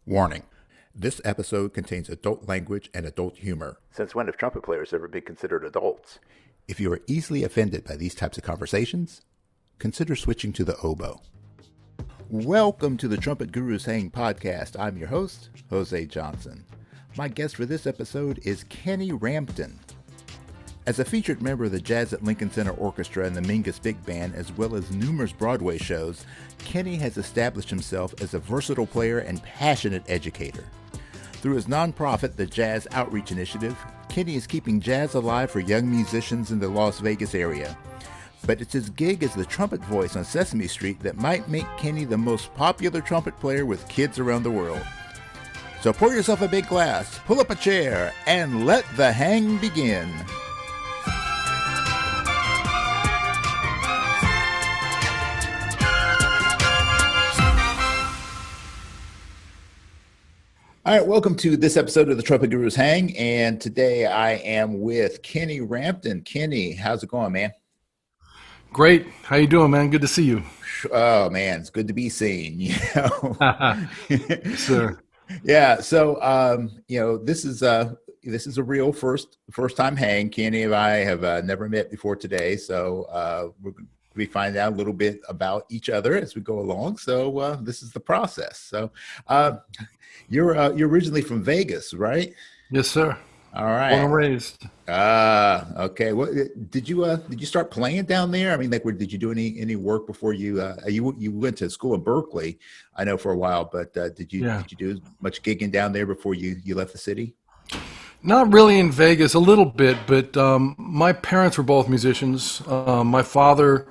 Warning. This episode contains adult language and adult humor. Since when have trumpet players ever been considered adults? If you are easily offended by these types of conversations, consider switching to the oboe. Welcome to the Trumpet Gurus Hang podcast. I'm your host, Jose Johnson. My guest for this episode is Kenny Rampton. As a featured member of the Jazz at Lincoln Center Orchestra and the Mingus Big Band, as well as numerous Broadway shows, Kenny has established himself as a versatile player and passionate educator. Through his nonprofit, the Jazz Outreach Initiative, Kenny is keeping jazz alive for young musicians in the Las Vegas area. But it's his gig as the trumpet voice on Sesame Street that might make Kenny the most popular trumpet player with kids around the world. So pour yourself a big glass, pull up a chair, and let the hang begin. All right, welcome to this episode of the Trumpet Gurus Hang, and today I am with Kenny Rampton. Kenny, how's it going, man? Great. How you doing, man? Good to see you. Oh, man, it's good to be seen. Yes, sir. Yeah. So, this is a real first time hang. Kenny and I have never met before today, so we're going to be finding out a little bit about each other as we go along. So this is the process. So. You're originally from Vegas, right? Yes, sir. All right. Born and raised. Okay. What did you start playing down there? I mean, did you do any work before you went to school in Berkeley? I know for a while, but did you do much gigging down there before you left the city? Not really in Vegas, a little bit, but my parents were both musicians. My father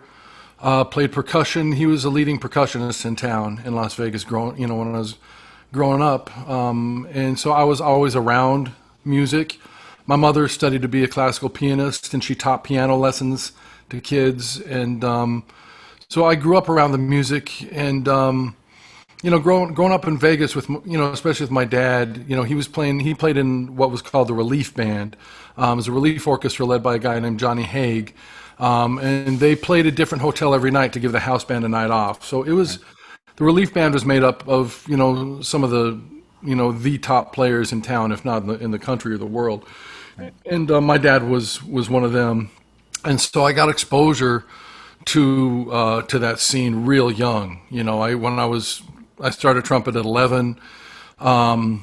played percussion. He was a leading percussionist in town in Las Vegas. When I was growing up, and so I was always around music. My mother studied to be a classical pianist, and she taught piano lessons to kids, and so I grew up around the music. And growing up in Vegas with especially with my dad, he played in what was called the relief band. It was a relief orchestra led by a guy named Johnny Haig, and they played a different hotel every night to give the house band a night off. So it was. The relief band was made up of, some of the top players in town, if not in the country or the world. And my dad was one of them. And so I got exposure to that scene real young. I started trumpet at 11. I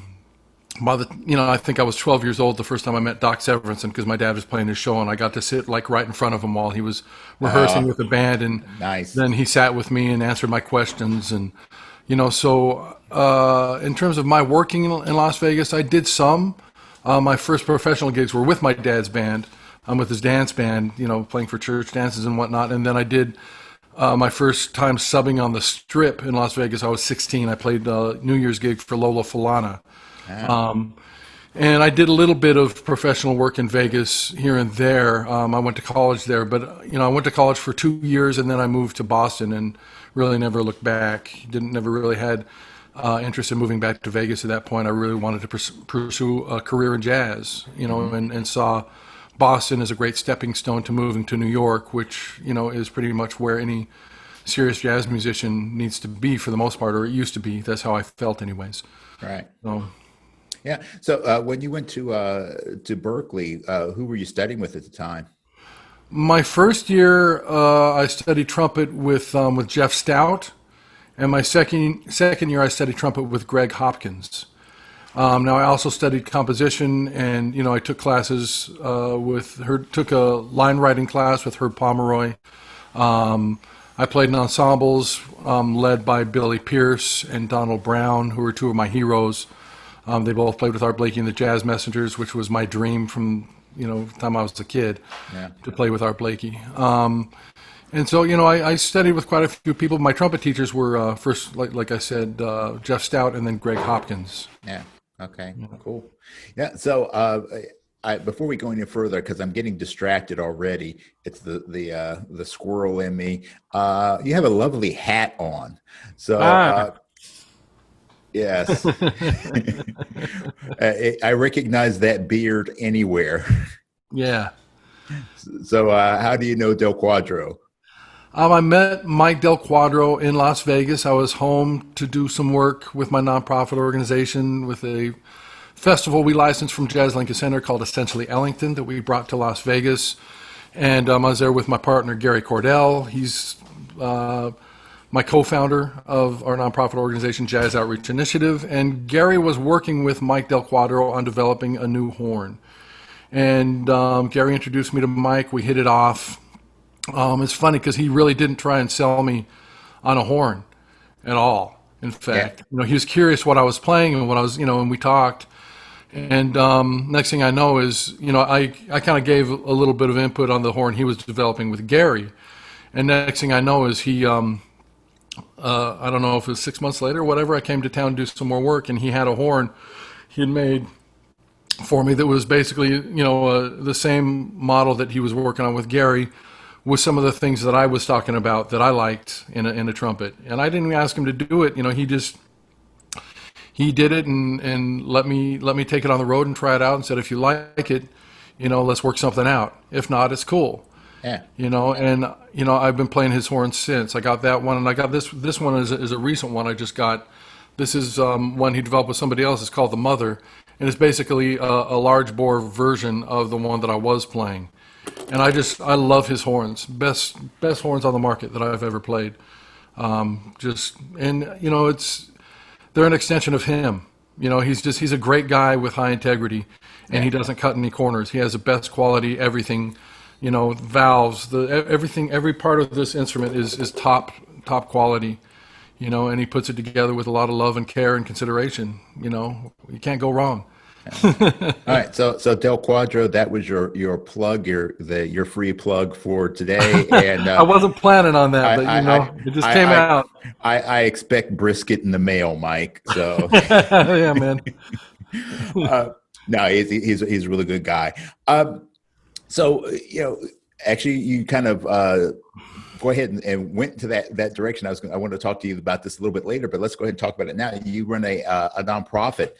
think I was 12 years old the first time I met Doc Severinsen, because my dad was playing his show, and I got to sit right in front of him while he was rehearsing with the band. And nice. Then he sat with me and answered my questions. And, so in terms of my working in Las Vegas, I did some. My first professional gigs were with my dad's band. I'm with his dance band, playing for church dances and whatnot. And then I did my first time subbing on the Strip in Las Vegas. I was 16. I played a New Year's gig for Lola Falana. And I did a little bit of professional work in Vegas here and there. I went to college there, but I went to college for 2 years, and then I moved to Boston and really never looked back. Never really had interest in moving back to Vegas at that point. I really wanted to pursue a career in jazz, and saw Boston as a great stepping stone to moving to New York, which is pretty much where any serious jazz musician needs to be for the most part, or it used to be. That's how I felt, anyways. Right. So. Yeah. So when you went to Berkeley, who were you studying with at the time? My first year, I studied trumpet with Jeff Stout, and my second year, I studied trumpet with Greg Hopkins. Now, I also studied composition, and I took classes took a line writing class with Herb Pomeroy. I played in ensembles led by Billy Pierce and Donald Brown, who were two of my heroes. They both played with Art Blakey and the Jazz Messengers, which was my dream from the time I was a kid, to play with Art Blakey. And so I studied with quite a few people. My trumpet teachers were first, like I said, Jeff Stout, and then Greg Hopkins. Yeah. Okay. Yeah. Cool. Yeah. So before we go any further, because I'm getting distracted already, it's the squirrel in me. You have a lovely hat on, so. Yes. I recognize that beard anywhere. Yeah. So how do you know Del Cuadro? I met Mike Del Cuadro in Las Vegas. I was home to do some work with my nonprofit organization with a festival we licensed from Lincoln Center called Essentially Ellington that we brought to Las Vegas. And I was there with my partner, Gary Cordell. He's my co-founder of our nonprofit organization, Jazz Outreach Initiative. And Gary was working with Mike Del Cuadro on developing a new horn. And Gary introduced me to Mike. We hit it off. It's funny because he really didn't try and sell me on a horn at all. In fact, he was curious what I was playing and what I was, and we talked. And next thing I know is, I kind of gave a little bit of input on the horn he was developing with Gary. And next thing I know is he, I don't know if it was 6 months later or whatever, I came to town to do some more work, and he had a horn he had made for me that was basically, the same model that he was working on with Gary, with some of the things that I was talking about that I liked in a trumpet. And I didn't ask him to do it. He did it and let me take it on the road and try it out and said, if you like it, let's work something out. If not, it's cool. Yeah. And I've been playing his horn since. I got that one, and I got this one is a recent one I just got. This is one he developed with somebody else. It's called the Mother, and it's basically a large bore version of the one that I was playing. And I love his horns. Best horns on the market that I've ever played. They're an extension of him. He's a great guy with high integrity, and he doesn't cut any corners. He has the best quality, everything, valves, everything, every part of this instrument is top quality, and he puts it together with a lot of love and care and consideration. You can't go wrong. All right, so Del Cuadro, that was your plug, your free plug for today, and I wasn't planning on that, but it just came out. I expect brisket in the mail, Mike. So yeah, man. No, he's a really good guy. So actually, you kind of go ahead and went to that direction. I wanted to talk to you about this a little bit later, but let's go ahead and talk about it now. You run a nonprofit.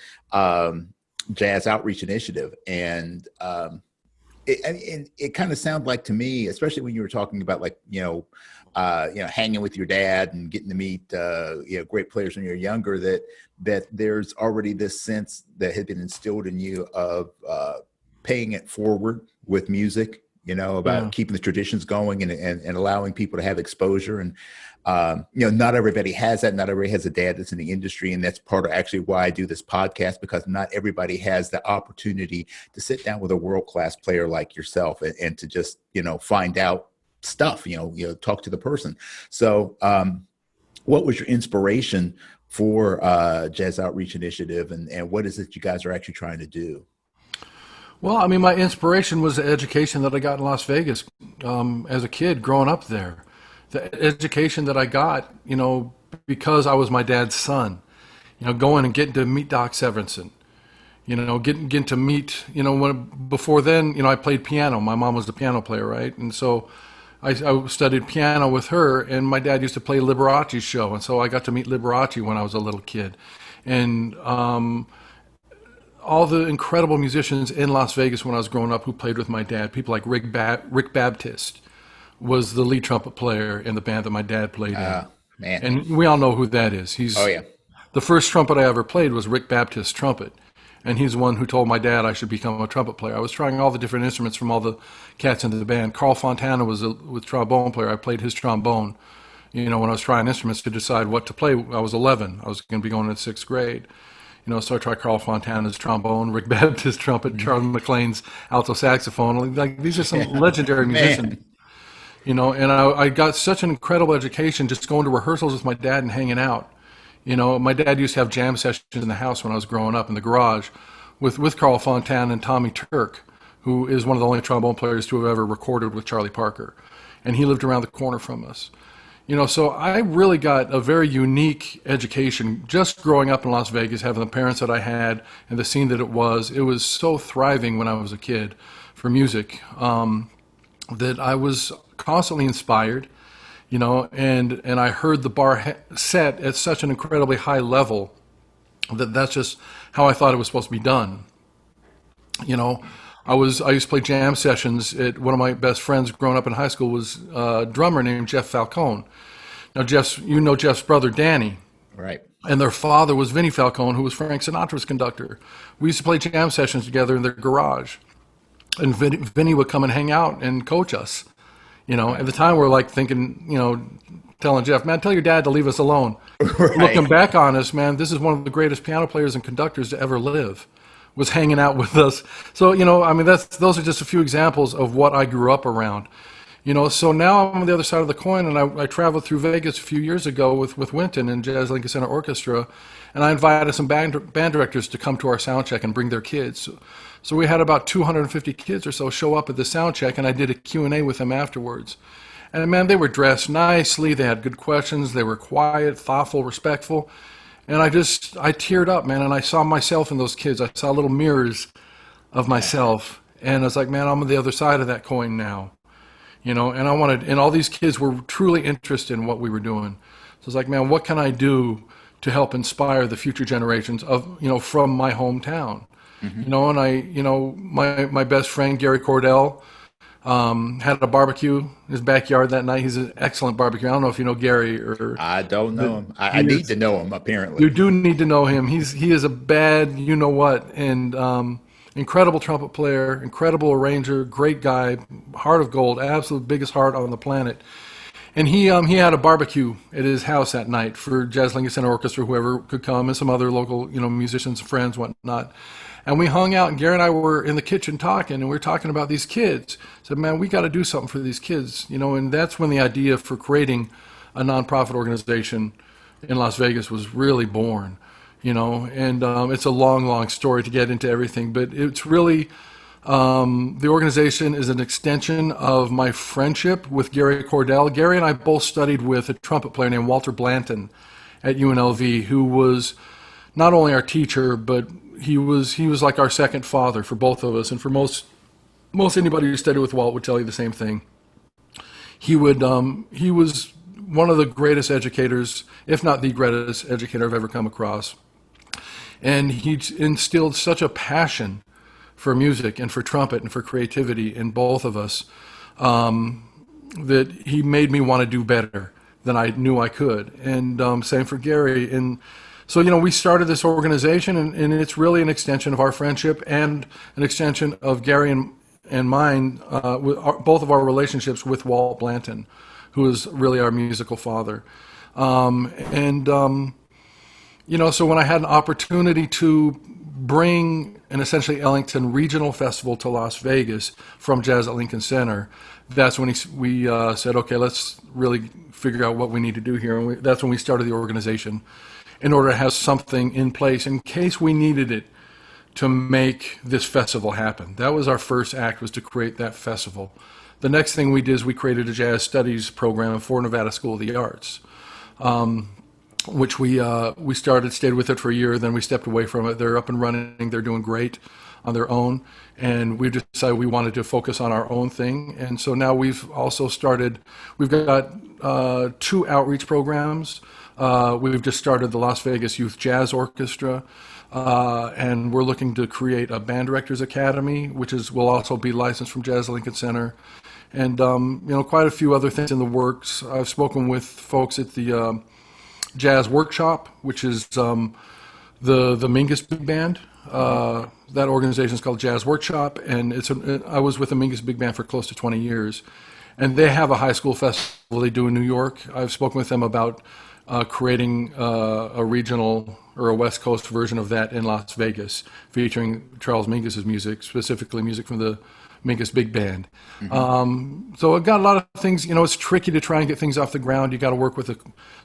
Jazz Outreach Initiative, and it kind of sounds like to me, especially when you were talking about hanging with your dad and getting to meet great players when you're younger, that there's already this sense that had been instilled in you of paying it forward with music, about keeping the traditions going and allowing people to have exposure. And not everybody has that. Not everybody has a dad that's in the industry. And that's part of actually why I do this podcast, because not everybody has the opportunity to sit down with a world-class player like yourself and to just, find out stuff, talk to the person. So what was your inspiration for Jazz Outreach Initiative, and what is it you guys are actually trying to do? Well, my inspiration was the education that I got in Las Vegas as a kid growing up there. The education that I got, because I was my dad's son, going and getting to meet Doc Severinsen, getting to meet, before then, I played piano. My mom was the piano player, right? And so I studied piano with her, and my dad used to play Liberace's show. And so I got to meet Liberace when I was a little kid. And all the incredible musicians in Las Vegas when I was growing up who played with my dad, people like Rick Baptist was the lead trumpet player in the band that my dad played in. Man. And we all know who that is. The first trumpet I ever played was Rick Baptist's trumpet. And he's the one who told my dad I should become a trumpet player. I was trying all the different instruments from all the cats in the band. Carl Fontana was a trombone player. I played his trombone. When I was trying instruments to decide what to play, I was 11. I was going to be going into 6th grade. So I tried Carl Fontana's trombone, Rick Baptist's trumpet, Charlie McLean's alto saxophone. These are some legendary musicians. And I got such an incredible education just going to rehearsals with my dad and hanging out. My dad used to have jam sessions in the house when I was growing up in the garage with Carl Fontana and Tommy Turk, who is one of the only trombone players to have ever recorded with Charlie Parker. And he lived around the corner from us. So I really got a very unique education just growing up in Las Vegas, having the parents that I had and the scene that it was so thriving when I was a kid for music that I was constantly inspired, and I heard the bar set at such an incredibly high level that's just how I thought it was supposed to be done. I used to play jam sessions. One of my best friends growing up in high school was a drummer named Jeff Falcone. Now, Jeff's brother, Danny. Right. And their father was Vinnie Falcone, who was Frank Sinatra's conductor. We used to play jam sessions together in their garage. And Vinnie would come and hang out and coach us. At the time we're like thinking, telling Jeff, man, tell your dad to leave us alone. Right. Looking back on us, man, this is one of the greatest piano players and conductors to ever live, was hanging out with us. So, those are just a few examples of what I grew up around. So now I'm on the other side of the coin, and I traveled through Vegas a few years ago with Wynton and Lincoln Center Orchestra, and I invited some band directors to come to our sound check and bring their kids. So we had about 250 kids or so show up at the sound check, and I did a Q&A with them afterwards. And man, they were dressed nicely, they had good questions, they were quiet, thoughtful, respectful, and I teared up, man, and I saw myself in those kids. I saw little mirrors of myself, and I was like, man, I'm on the other side of that coin now. And and all these kids were truly interested in what we were doing. So it's like, man, what can I do to help inspire the future generations from my hometown? Mm-hmm. And my best friend, Gary Cordell, had a barbecue in his backyard that night. He's an excellent barbecue. I don't know if you know Gary or. I don't know him. I need to know him, apparently. You do need to know him. He is a bad you-know-what, and incredible trumpet player, incredible arranger, great guy, heart of gold, absolute biggest heart on the planet. And he had a barbecue at his house that night for Lincoln Center Orchestra, whoever could come, and some other local, musicians, friends, whatnot. And we hung out, and Gary and I were in the kitchen talking, and we were talking about these kids. Said, man, we got to do something for these kids, and that's when the idea for creating a nonprofit organization in Las Vegas was really born. And it's a long story to get into everything, but it's really, the organization is an extension of my friendship with Gary Cordell. Gary and I both studied with a trumpet player named Walter Blanton at UNLV, who was not only our teacher, but he was like our second father for both of us. And for most anybody who studied with Walt would tell you the same thing. He was one of the greatest educators, if not the greatest educator I've ever come across. And he instilled such a passion for music and for trumpet and for creativity in both of us that he made me want to do better than I knew I could. And same for Gary. And so, we started this organization, and it's really an extension of our friendship and an extension of Gary and mine, both of our relationships with Walt Blanton, who is really our musical father. So when I had an opportunity to bring an essentially Ellington regional festival to Las Vegas from Jazz at Lincoln Center, that's when we said, okay, let's really figure out what we need to do here. And that's when we started the organization in order to have something in place in case we needed it to make this festival happen. That was our first act, was to create that festival. The next thing we did is we created a jazz studies program for Nevada School of the Arts, which we stayed with it for a year, then we stepped away from it. They're up and running, they're doing great on their own, and we decided we wanted to focus on our own thing. And so now we've got 2 outreach programs. We've just started the Las Vegas Youth Jazz Orchestra, and we're looking to create a band directors academy, which will also be licensed from Jazz Lincoln Center, and quite a few other things in the works. I've spoken with folks at the Jazz Workshop, which is the Mingus Big Band. That organization is called Jazz Workshop, and I was with the Mingus Big Band for close to 20 years, and they have a high school festival they do in New York. I've spoken with them about creating a regional or a West Coast version of that in Las Vegas, featuring Charles Mingus's music, specifically music from the Mingus Big Band. Mm-hmm. So I've got a lot of things. It's tricky to try and get things off the ground. You got to work with the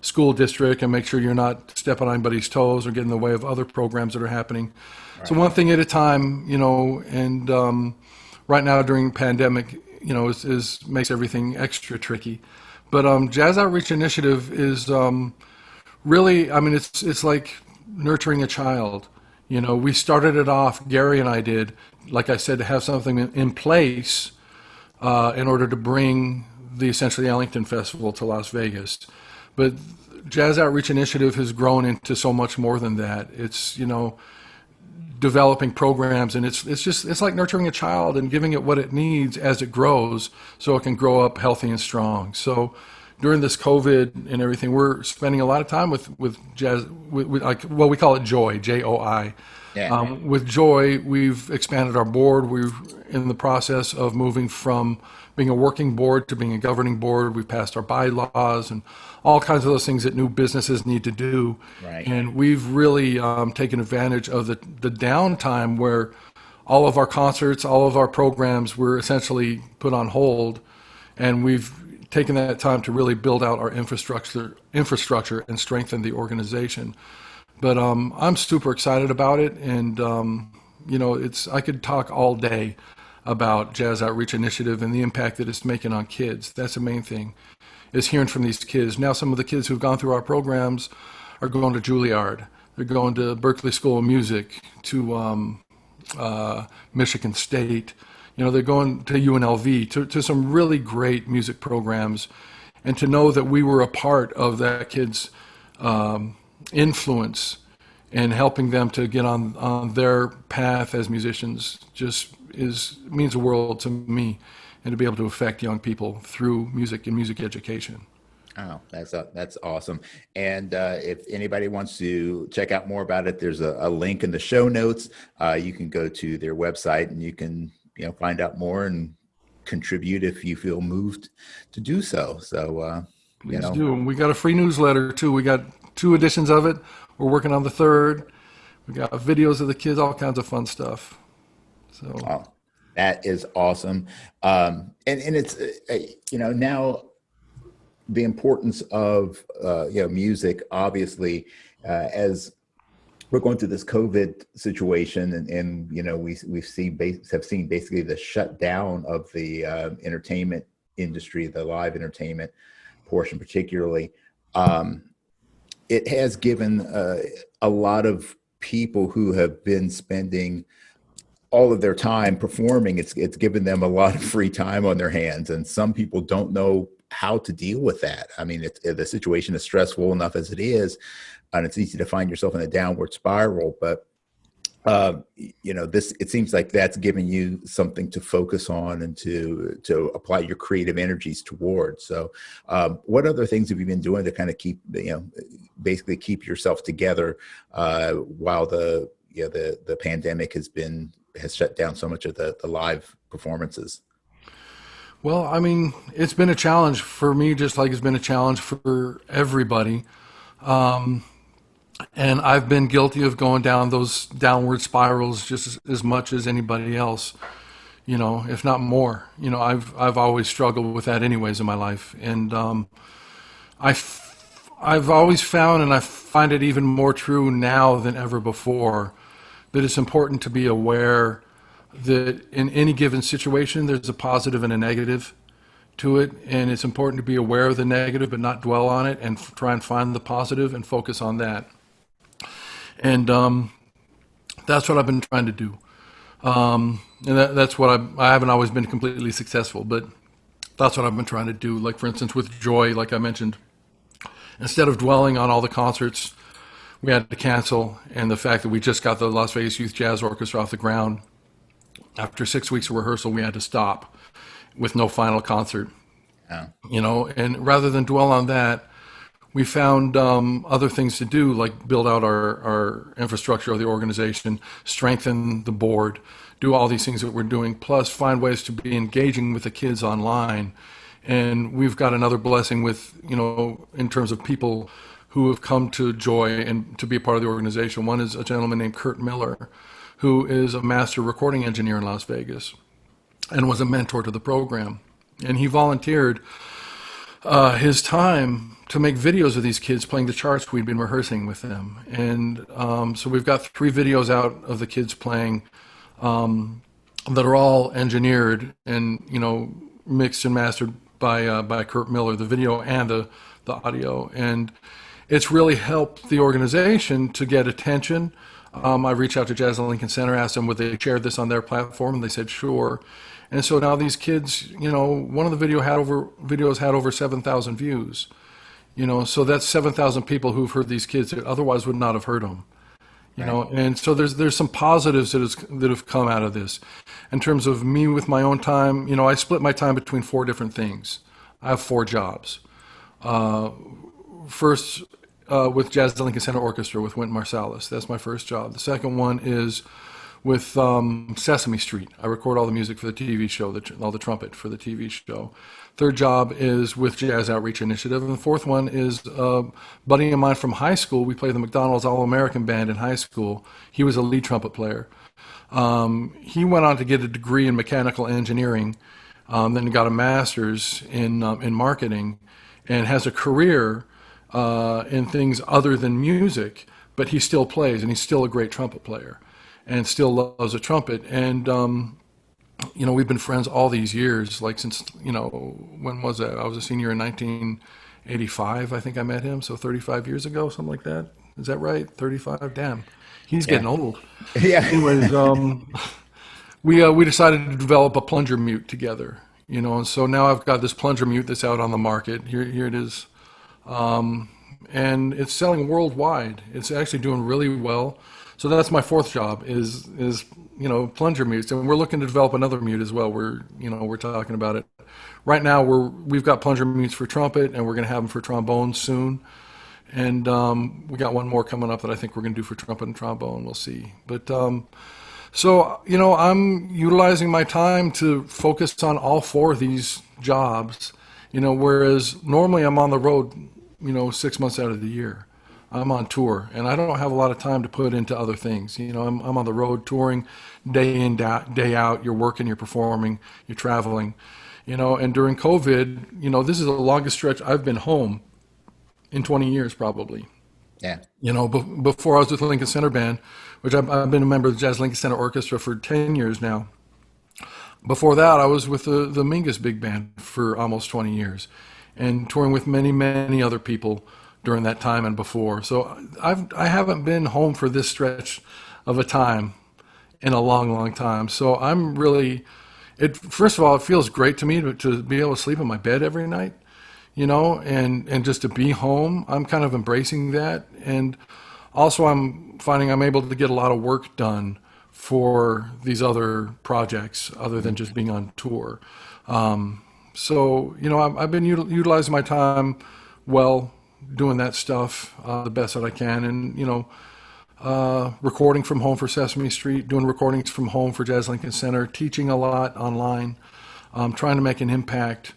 school district and make sure you're not stepping on anybody's toes or getting in the way of other programs that are happening. Right. So one thing at a time, and right now during pandemic, makes everything extra tricky. But Jazz Outreach Initiative is really, it's like nurturing a child. We started it off, Gary and I did, like I said, to have something in place in order to bring the essentially Ellington Festival to Las Vegas. But Jazz Outreach Initiative has grown into so much more than that. It's, developing programs, and it's like nurturing a child and giving it what it needs as it grows, so it can grow up healthy and strong. So during this COVID and everything, we're spending a lot of time with jazz, with like, well, we call it Joy, J-O-I. Yeah. With Joy, we've expanded our board. We're in the process of moving from being a working board to being a governing board. We've passed our bylaws and all kinds of those things that new businesses need to do. Right. And we've really taken advantage of the downtime where all of our concerts, all of our programs were essentially put on hold. And we've taken that time to really build out our infrastructure and strengthen the organization. But I'm super excited about it, and I could talk all day about Jazz Outreach Initiative and the impact that it's making on kids. That's the main thing, is hearing from these kids. Now some of the kids who've gone through our programs are going to Juilliard. They're going to Berklee School of Music, to Michigan State. They're going to UNLV, to some really great music programs. And to know that we were a part of that kid's influence and helping them to get on their path as musicians just means the world to me, and to be able to affect young people through music and music education. Oh, that's awesome. And if anybody wants to check out more about it, there's a link in the show notes. You can go to their website and you can find out more and contribute if you feel moved to do so. So please do. And we got a free newsletter too. We got 2 editions of it. We're working on the 3rd. We got videos of the kids, all kinds of fun stuff. So that is awesome. And it's now the importance of music, obviously, as we're going through this COVID situation, and have seen basically the shutdown of the entertainment industry, the live entertainment portion particularly. It has given a lot of people who have been spending all of their time performing, it's given them a lot of free time on their hands, and some people don't know how to deal with that. I mean, the situation is stressful enough as it is, and it's easy to find yourself in a downward spiral. But it seems like that's giving you something to focus on and to apply your creative energies towards. So, what other things have you been doing to kind of keep basically keep yourself together while the pandemic has shut down so much of the live performances? Well, I mean, it's been a challenge for me, just like it's been a challenge for everybody. And I've been guilty of going down those downward spirals just as much as anybody else, if not more. I've always struggled with that anyways in my life. And I've always found, and I find it even more true now than ever before, that it's important to be aware that in any given situation, there's a positive and a negative to it. And it's important to be aware of the negative, but not dwell on it, and try and find the positive and focus on that. And that's what I've been trying to do. And that's what I haven't always been completely successful, but that's what I've been trying to do. Like, for instance, with Joy, like I mentioned, instead of dwelling on all the concerts we had to cancel and the fact that we just got the Las Vegas Youth Jazz Orchestra off the ground, after 6 weeks of rehearsal, we had to stop with no final concert. Oh. And rather than dwell on that, we found other things to do, like build out our infrastructure of the organization, strengthen the board, do all these things that we're doing, plus find ways to be engaging with the kids online. And we've got another blessing with, in terms of people who have come to Joy and to be a part of the organization. One is a gentleman named Kurt Miller, who is a master recording engineer in Las Vegas and was a mentor to the program. And he volunteered his time to make videos of these kids playing the charts we'd been rehearsing with them. And so we've got 3 videos out of the kids playing that are all engineered and, mixed and mastered by Kurt Miller, the video and the audio. And it's really helped the organization to get attention. I reached out to Jazz at Lincoln Center, asked them would they share this on their platform, and they said sure. And so now these kids, one of the videos had over 7,000 views. So that's 7,000 people who've heard these kids that otherwise would not have heard them. you Right. know. And so there's some positives that have come out of this. In terms of me with my own time, you know, I split my time between four different things. I have four jobs. First, with Jazz at Lincoln Center Orchestra with Wynton Marsalis. That's my first job. The second one is with Sesame Street. I record all the music for the TV show, all the trumpet for the TV show. Third job is with Jazz Outreach Initiative. And the fourth one is a buddy of mine from high school. We played the McDonald's All-American Band in high school. He was a lead trumpet player. He went on to get a degree in mechanical engineering, then got a master's in marketing, and has a career in things other than music, but he still plays, and he's still a great trumpet player and still loves a trumpet. And, you know, we've been friends all these years, like since, you know, when was that? I was a senior in 1985, I think I met him, so 35 years ago, something like that. Is that right? 35? Damn. He's getting old. Yeah. Anyways, we decided to develop a plunger mute together, you know, and so now I've got this plunger mute that's out on the market. Here it is. And it's selling worldwide. It's actually doing really well. So that's my fourth job is you know, plunger mutes, and we're looking to develop another mute as well. We're talking about it right now. We've got plunger mutes for trumpet, and we're going to have them for trombone soon. And we got one more coming up that I think we're going to do for trumpet and trombone. We'll see. But so, you know, I'm utilizing my time to focus on all four of these jobs, you know, whereas normally I'm on the road, you know, 6 months out of the year. I'm on tour, and I don't have a lot of time to put into other things. You know, I'm on the road touring day in, day out. You're working, you're performing, you're traveling, you know, and during COVID, you know, this is the longest stretch I've been home in 20 years probably. Yeah. You know, before I was with the Lincoln Center Band, which I've been a member of the Jazz Lincoln Center Orchestra for 10 years now. Before that, I was with the Mingus Big Band for almost 20 years and touring with many, many other people during that time and before. So I haven't been home for this stretch of a time in a long, long time. So I'm really, first of all, it feels great to me to be able to sleep in my bed every night, you know, and just to be home. I'm kind of embracing that. And also I'm finding I'm able to get a lot of work done for these other projects other than just being on tour. So, you know, I've been utilizing my time well, doing that stuff the best that I can. And, you know, recording from home for Sesame Street, doing recordings from home for Jazz Lincoln Center, teaching a lot online, trying to make an impact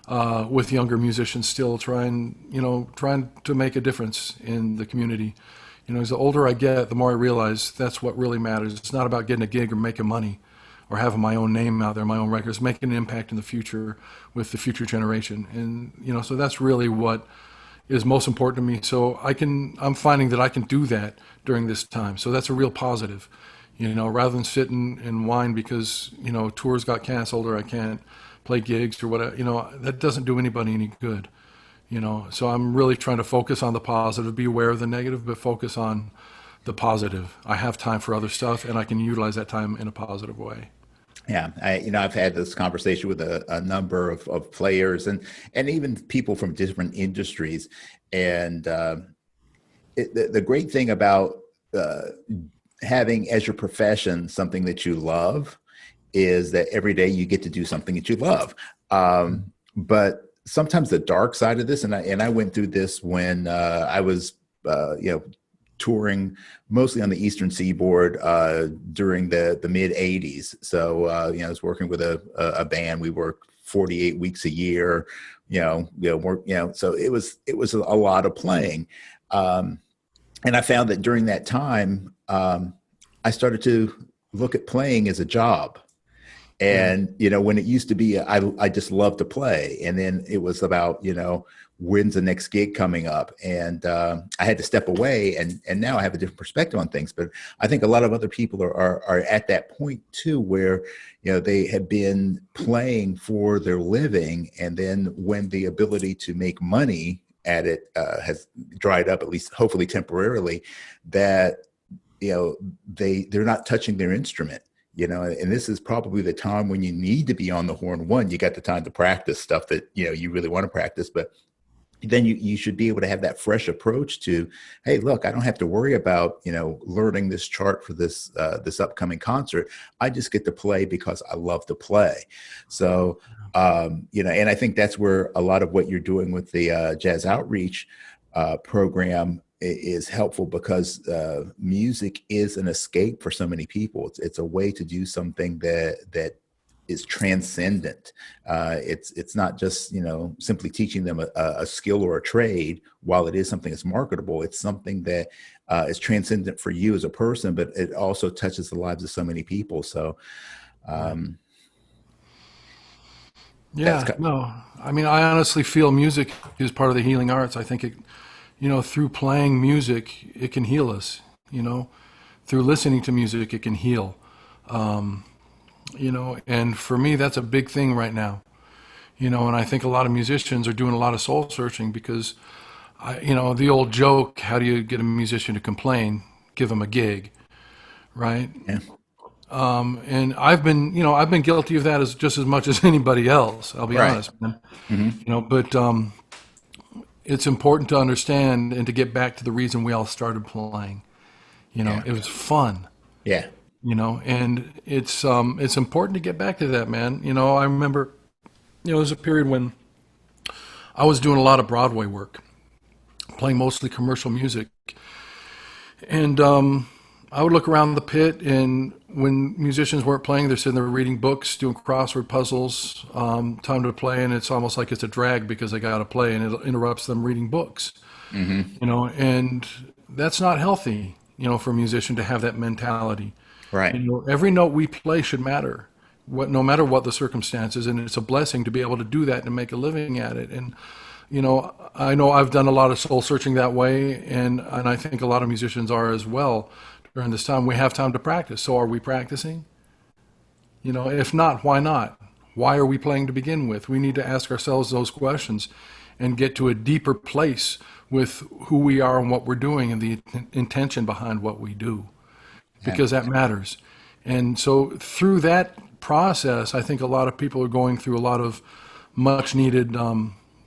with younger musicians still, trying to make a difference in the community. You know, as the older I get, the more I realize that's what really matters. It's not about getting a gig or making money or having my own name out there, my own records, making an impact in the future with the future generation. And, you know, so that's really what is most important to me. So I'm finding that I can do that during this time. So that's a real positive, you know, rather than sit and whine because, you know, tours got canceled or I can't play gigs or whatever, you know, that doesn't do anybody any good, you know. So I'm really trying to focus on the positive, be aware of the negative, but focus on the positive. I have time for other stuff and I can utilize that time in a positive way. Yeah, I've had this conversation with a number of players and even people from different industries. And the great thing about having as your profession something that you love is that every day you get to do something that you love. But sometimes the dark side of this, and I went through this when I was, touring mostly on the Eastern Seaboard during the mid '80s. So I was working with a band. We worked 48 weeks a year. So it was a lot of playing, and I found that during that time, I started to look at playing as a job. And, when it used to be, I just loved to play. And then it was about, when's the next gig coming up? And I had to step away and now I have a different perspective on things. But I think a lot of other people are at that point too, where, they have been playing for their living. And then when the ability to make money at it has dried up, at least hopefully temporarily, that, they're not touching their instrument. And this is probably the time when you need to be on the horn. One, you got the time to practice stuff that, you really want to practice, but then you should be able to have that fresh approach to, hey, look, I don't have to worry about, learning this chart for this this upcoming concert. I just get to play because I love to play. So, and I think that's where a lot of what you're doing with the Jazz Outreach program is helpful, because music is an escape for so many people. It's a way to do something that is transcendent. It's not just, simply teaching them a skill or a trade. While it is something that's marketable, it's something that is transcendent for you as a person, but it also touches the lives of so many people. So, I mean, I honestly feel music is part of the healing arts. I think it, through playing music, it can heal us, through listening to music, it can heal. And for me, that's a big thing right now, and I think a lot of musicians are doing a lot of soul searching, because, the old joke, how do you get a musician to complain? Give them a gig, right? Yeah. And I've been guilty of that just as much as anybody else, I'll be honest, man. Mm-hmm. But it's important to understand and to get back to the reason we all started playing. It was fun. Yeah. And it's important to get back to that, man. I remember, there was a period when I was doing a lot of Broadway work, playing mostly commercial music. And I would look around the pit, and when musicians weren't playing, they're sitting there reading books, doing crossword puzzles, time to play, and it's almost like it's a drag because they got to play, and it interrupts them reading books. Mm-hmm. And that's not healthy, for a musician to have that mentality. Right. Every note we play should matter, no matter what the circumstances, and it's a blessing to be able to do that and make a living at it. And I know I've done a lot of soul searching that way, and I think a lot of musicians are as well. During this time, we have time to practice. So are we practicing? If not, why not? Why are we playing to begin with? We need to ask ourselves those questions and get to a deeper place with who we are and what we're doing and the intention behind what we do, because that matters. And so through that process, I think a lot of people are going through a lot of much needed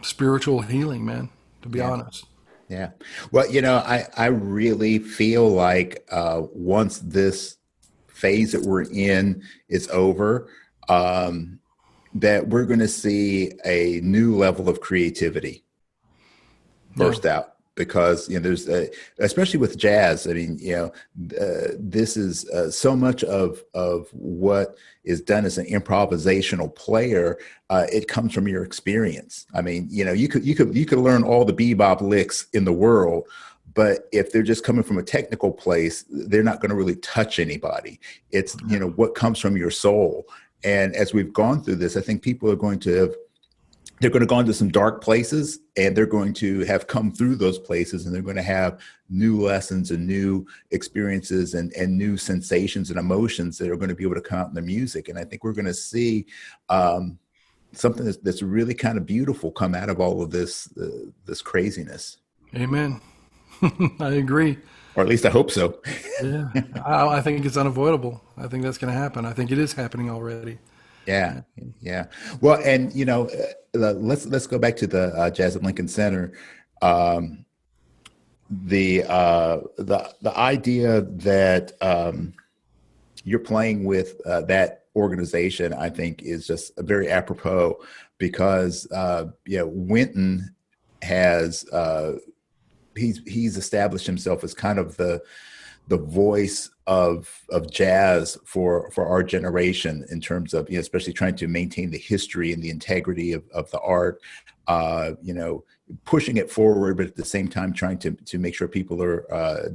spiritual healing, man, to be honest. Yeah. Well, I really feel like once this phase that we're in is over, that we're going to see a new level of creativity burst out. Because there's especially with jazz. I mean, this is so much of what is done as an improvisational player. It comes from your experience. I mean, you could learn all the bebop licks in the world, but if they're just coming from a technical place, they're not going to really touch anybody. It's what comes from your soul. And as we've gone through this, I think people are going to they're going to go into some dark places, and they're going to have come through those places, and they're going to have new lessons and new experiences and new sensations and emotions that are going to be able to come out in the music. And I think we're going to see something that's really kind of beautiful come out of all of this craziness. Amen. I agree. Or at least I hope so. Yeah, I think it's unavoidable. I think that's going to happen. I think it is happening already. Yeah. Well, and let's go back to the Jazz at Lincoln Center. The idea that you're playing with that organization, I think, is just very apropos, because Wynton has he's established himself as kind of the voice of jazz for our generation, in terms of, especially trying to maintain the history and the integrity of the art, pushing it forward, but at the same time trying to make sure people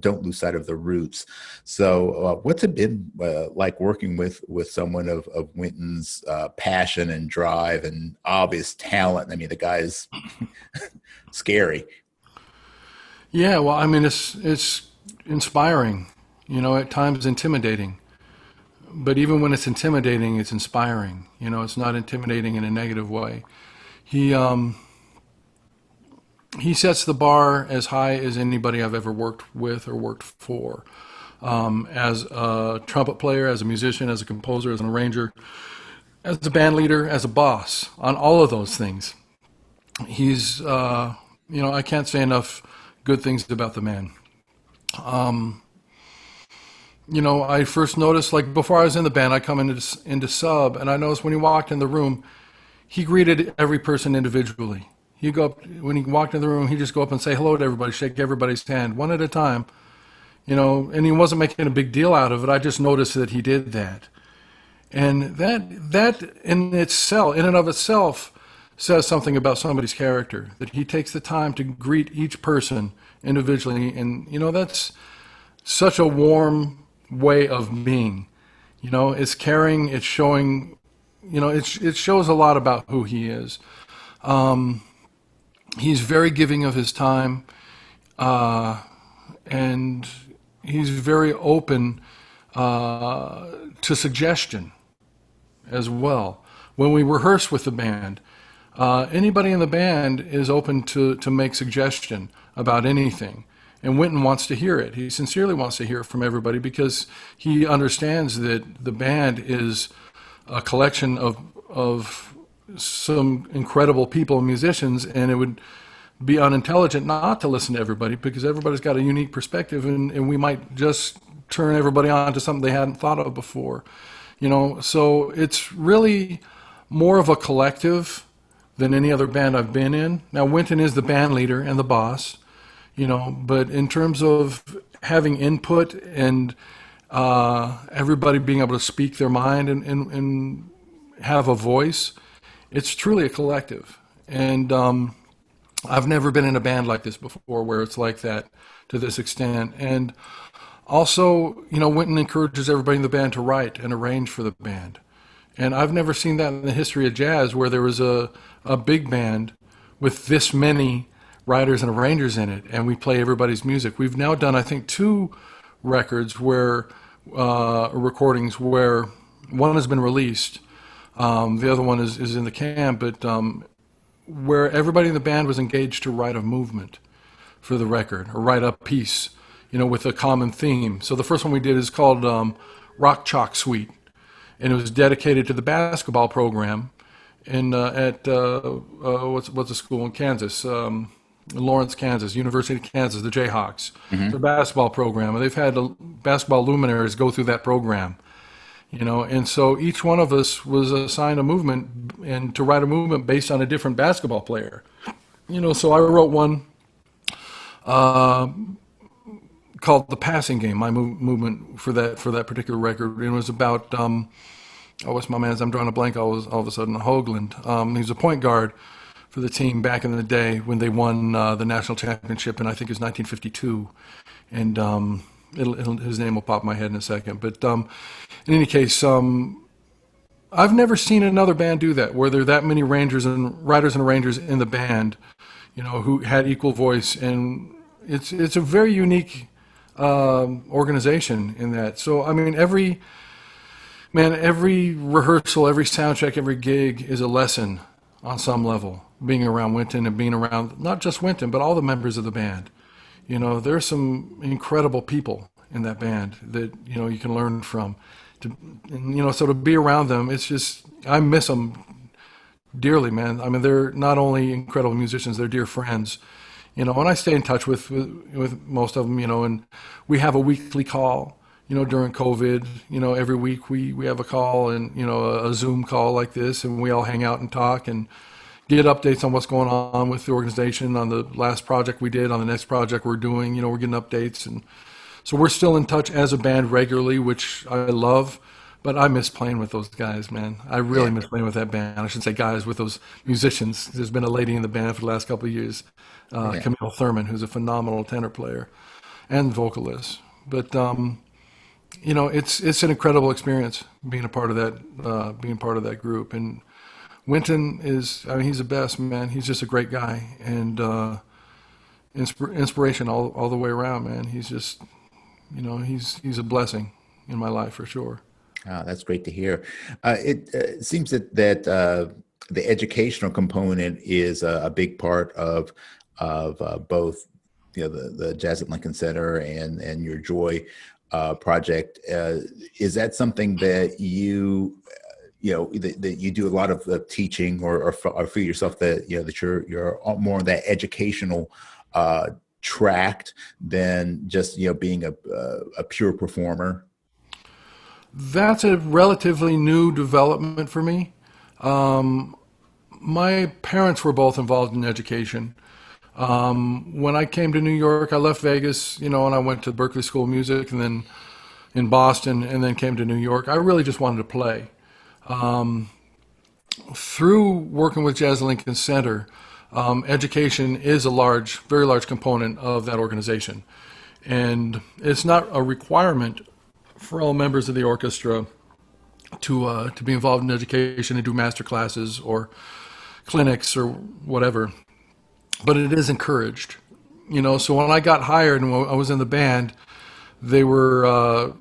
don't lose sight of the roots. So what's it been like working with someone of Wynton's passion and drive and obvious talent? I mean, the guy is scary. Yeah, well, I mean, it's inspiring, at times intimidating. But even when it's intimidating, it's inspiring. It's not intimidating in a negative way. He sets the bar as high as anybody I've ever worked with or worked for. As a trumpet player, as a musician, as a composer, as an arranger, as a band leader, as a boss, on all of those things. He's I can't say enough good things about the man. I first noticed, like before I was in the band, I come into sub, and I noticed when he walked in the room, he greeted every person individually. He'd go up, when he walked in the room, he'd just go up and say hello to everybody, shake everybody's hand, one at a time, and he wasn't making a big deal out of it. I just noticed that he did that. And that in and of itself, says something about somebody's character, that he takes the time to greet each person individually. And, that's such a warm way of being. It's caring, it's showing, it shows a lot about who he is. He's very giving of his time, and he's very open to suggestion as well. When we rehearse with the band, anybody in the band is open to make suggestion about anything. And Wynton wants to hear it. He sincerely wants to hear it from everybody because he understands that the band is a collection of some incredible people and musicians, and it would be unintelligent not to listen to everybody because everybody's got a unique perspective, and we might just turn everybody on to something they hadn't thought of before. So it's really more of a collective than any other band I've been in. Now, Wynton is the band leader and the boss, but in terms of having input and everybody being able to speak their mind and have a voice, it's truly a collective. And I've never been in a band like this before where it's like that to this extent. And also, Wynton encourages everybody in the band to write and arrange for the band. And I've never seen that in the history of jazz where there was a big band with this many writers and arrangers in it, and we play everybody's music. We've now done, I think, 2 records where recordings where one has been released. The other one is in the can, but where everybody in the band was engaged to write a movement for the record or write a piece, with a common theme. So the first one we did is called Rock Chalk Suite, and it was dedicated to the basketball program at what's the school in Kansas, Lawrence, Kansas, University of Kansas, the Jayhawks, the basketball program, and they've had basketball luminaries go through that program, and so each one of us was assigned a movement and to write a movement based on a different basketball player, so I wrote one called The Passing Game, my movement for that particular record, and it was about what's my man's? I'm drawing a blank all of a sudden. Hoagland. He was a point guard for the team back in the day when they won the national championship, and I think it was 1952. And his name will pop in my head in a second. But in any case, I've never seen another band do that, where there are that many writers and arrangers in the band, who had equal voice, and it's a very unique organization in that. So I mean, every rehearsal, every sound check, every gig is a lesson on some level, being around Wynton and being around not just Wynton, but all the members of the band. There's some incredible people in that band that, you can learn from. So to be around them, it's just, I miss them dearly, man. I mean, they're not only incredible musicians, they're dear friends. And I stay in touch with most of them, and we have a weekly call. During COVID, every week we have a call and, a Zoom call like this, and we all hang out and talk and get updates on what's going on with the organization, on the last project we did, on the next project we're doing, we're getting updates. And so we're still in touch as a band regularly, which I love, but I miss playing with those guys, man. I really miss playing with that band. I should say guys, with those musicians. There's been a lady in the band for the last couple of years, Camille Thurman, who's a phenomenal tenor player and vocalist. But, it's an incredible experience being a part of that group. And Wynton he's the best, man. He's just a great guy and inspiration all the way around, man. He's just, he's a blessing in my life for sure. Oh, that's great to hear. It seems that the educational component is a big part of both, the Jazz at Lincoln Center and your Joy project. Is that something that you that you do a lot of teaching or feel yourself that, that you're more on that educational tract than just, being a pure performer? That's a relatively new development for me. My parents were both involved in education. When I came to New York, I left Vegas, and I went to Berklee School of Music and then in Boston and then came to New York. I really just wanted to play. Through working with Jazz Lincoln Center, education is a very large component of that organization. And it's not a requirement for all members of the orchestra to be involved in education and do master classes or clinics or whatever, but it is encouraged. So when I got hired and when I was in the band, they were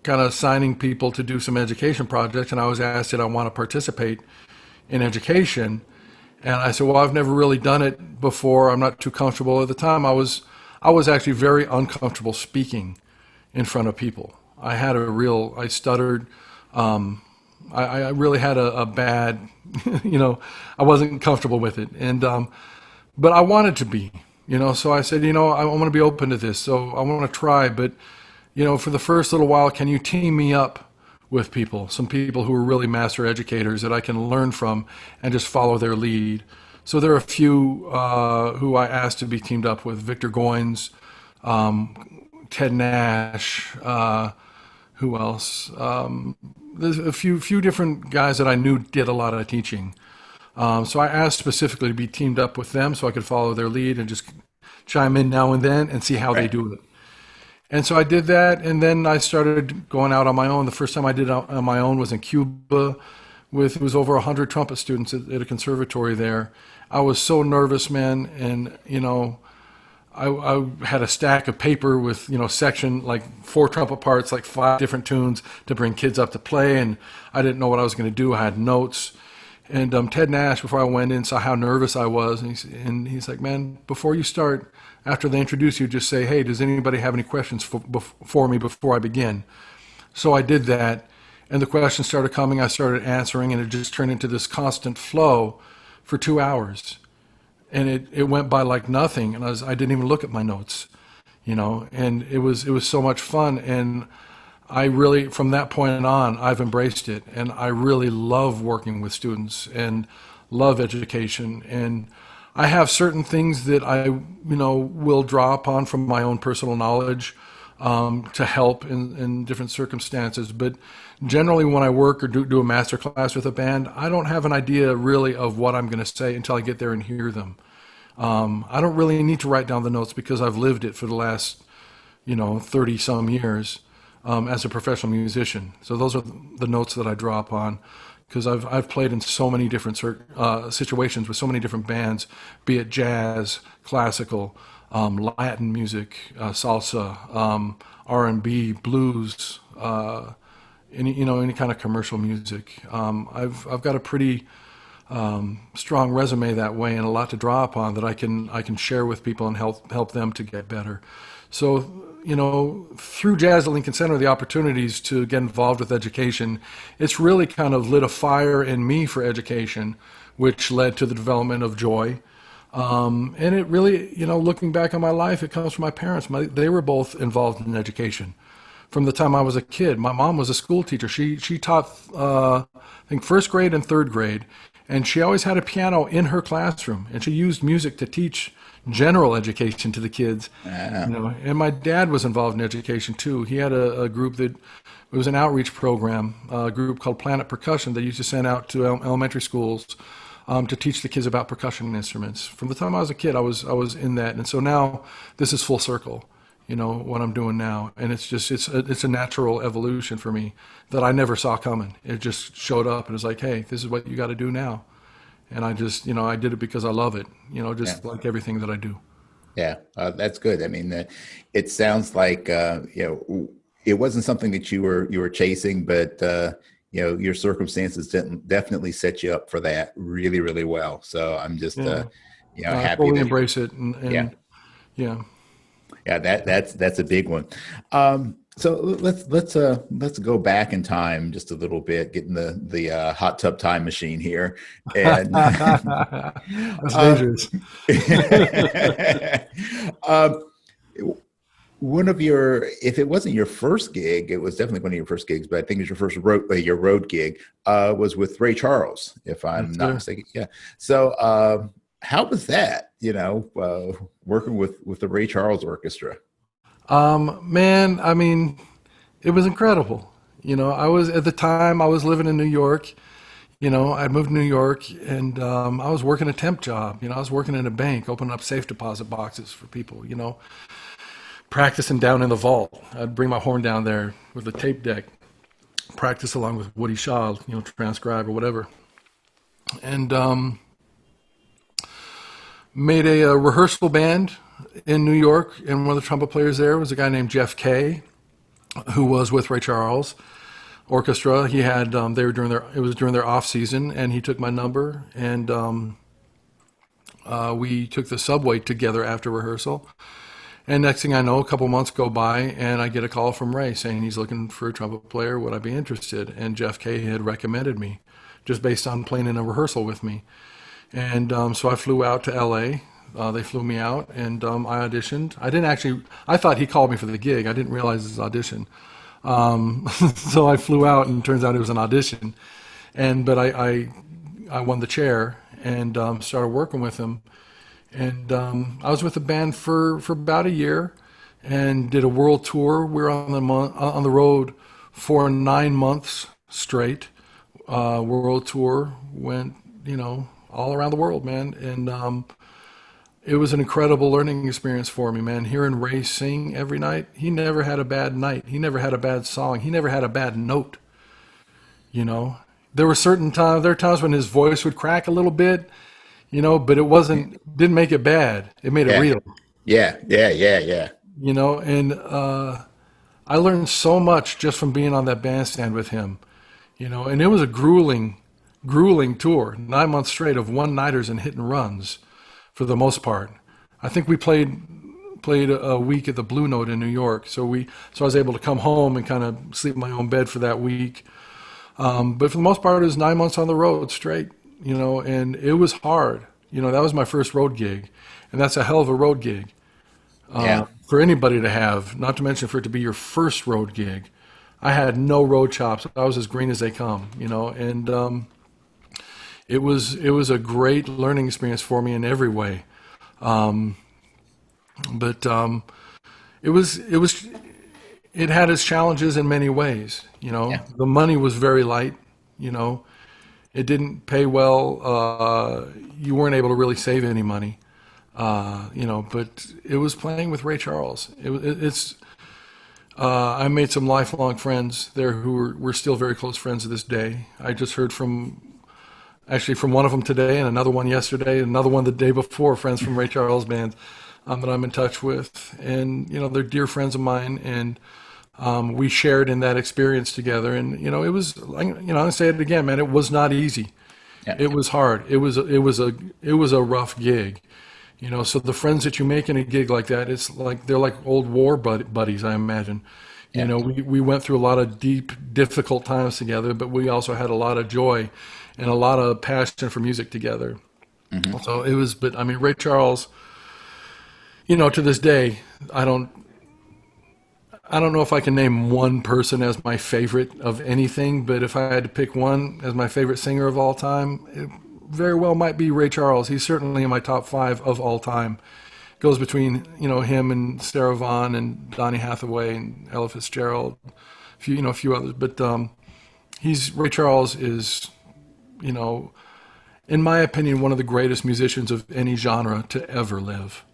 kind of assigning people to do some education projects, and I was asked, did I want to participate in education? And I said, well, I've never really done it before. I'm not too comfortable. At the time, I was actually very uncomfortable speaking in front of people. I stuttered. I really had a bad, I wasn't comfortable with it. And, but I wanted to be, so I said, I want to be open to this. So I want to try, but, for the first little while, can you team me up with some people who are really master educators that I can learn from and just follow their lead? So there are a few who I asked to be teamed up with: Victor Goins, Ted Nash, who else? There's a few different guys that I knew did a lot of teaching. So I asked specifically to be teamed up with them so I could follow their lead and just chime in now and then and see how they do it. And so I did that, and then I started going out on my own. The first time I did it on my own was in Cuba it was over 100 trumpet students at a conservatory there. I was so nervous, man, and, I had a stack of paper with, section, like 4 trumpet parts, like 5 different tunes to bring kids up to play, and I didn't know what I was going to do. I had notes. And Ted Nash, before I went in, saw how nervous I was, and he's like, man, before you start, after they introduce you, just say, hey, does anybody have any questions for me before I begin? So I did that, and the questions started coming. I started answering, and it just turned into this constant flow for 2 hours. And it went by like nothing, and I didn't even look at my notes, and it was so much fun. And I really, from that point on, I've embraced it, and I really love working with students and love education. And I have certain things that I, will draw upon from my own personal knowledge to help in different circumstances. But generally, when I work or do a master class with a band, I don't have an idea really of what I'm going to say until I get there and hear them. I don't really need to write down the notes because I've lived it for the last, 30 some years as a professional musician. So those are the notes that I draw upon, because I've played in so many different situations with so many different bands, be it jazz, classical, Latin music, salsa, R&B, blues, any kind of commercial music. I've got a pretty strong resume that way, and a lot to draw upon that I can share with people and help them to get better. So, through Jazz at Lincoln Center, the opportunities to get involved with education, it's really kind of lit a fire in me for education, which led to the development of Joy. And it really, looking back on my life, it comes from my parents. They were both involved in education from the time I was a kid. My mom was a school teacher. She taught, I think, first grade and third grade, and she always had a piano in her classroom, and she used music to teach general education to the kids. And my dad was involved in education too. He had a group it was an outreach program, a group called Planet Percussion that used to send out to elementary schools to teach the kids about percussion instruments. From the time I was a kid, I was in that, and so now this is full circle. What I'm doing now, and it's a natural evolution for me that I never saw coming. It just showed up, and it's like, hey, this is what you got to do now. And I just, I did it because I love it, like everything that I do. Yeah, that's good. I mean, it sounds like, it wasn't something that you were chasing, but, your circumstances definitely set you up for that really, really well. So I'm just, happy. I fully embrace it. And yeah. Yeah. Yeah, that's a big one. So let's go back in time just a little bit, get in the hot tub time machine here, and That's uh, dangerous. uh, one of your, if it wasn't your first gig, it was definitely one of your first gigs, but I think it was your road gig, was with Ray Charles, if Yes, I'm not sir. mistaken. Yeah. So how was that? Working with the Ray Charles Orchestra. Man, I mean, it was incredible. I was at the time I was living in New York. I moved to New York and I was working a temp job. I was working in a bank, opening up safe deposit boxes for people. Practicing down in the vault. I'd bring my horn down there with a tape deck, practice along with Woody Shaw, transcribe or whatever, and made a rehearsal band in New York. And one of the trumpet players there was a guy named Jeff Kay, who was with Ray Charles Orchestra. He had they were it was during their off season, and he took my number, and we took the subway together after rehearsal. And next thing I know, a couple months go by, and I get a call from Ray saying he's looking for a trumpet player. Would I be interested? And Jeff Kay had recommended me, just based on playing in a rehearsal with me. And so I flew out to L.A. They flew me out, and I auditioned. I thought he called me for the gig. I didn't realize it was an audition. So I flew out, and it turns out it was an audition. But I won the chair and started working with him. And I was with the band for about a year, and did a world tour. We were on the road for 9 months straight. World tour, went all around the world, man, and it was an incredible learning experience for me, man. Hearing Ray sing every night, he never had a bad night. He never had a bad song. He never had a bad note. You know, there were times when his voice would crack a little bit, but didn't make it bad. It made it Yeah. real, Yeah. and I learned so much just from being on that bandstand with him, and it was a grueling tour, 9 months straight of one-nighters and hit and runs for the most part. I think we played a week at the Blue Note in New York, so I was able to come home and kind of sleep in my own bed for that week. But for the most part, it was 9 months on the road straight, and it was hard. That was my first road gig, and that's a hell of a road gig Yeah. for anybody to have, not to mention for it to be your first road gig. I had no road chops. I was as green as they come, and it was a great learning experience for me in every way. But it had its challenges in many ways. Yeah. The money was very light. It didn't pay well. You weren't able to really save any money. But it was playing with Ray Charles. I made some lifelong friends there who we're still very close friends to this day. I just heard from one of them today, and another one yesterday, another one the day before, friends from Ray Charles Band that I'm in touch with. And, they're dear friends of mine, and we shared in that experience together. And, it was, I'll say it again, man, it was not easy. Yeah. It was hard. It was a rough gig. So the friends that you make in a gig like that, they're like old war buddies, I imagine. Yeah. We went through a lot of deep, difficult times together, but we also had a lot of joy and a lot of passion for music together. Mm-hmm. So it was, but I mean, Ray Charles, to this day, I don't know if I can name one person as my favorite of anything, but if I had to pick one as my favorite singer of all time, it very well might be Ray Charles. He's certainly in my top 5 of all time. Goes between, him and Sarah Vaughan and Donny Hathaway and Ella Fitzgerald, a few others. But Ray Charles is, in my opinion, one of the greatest musicians of any genre to ever live.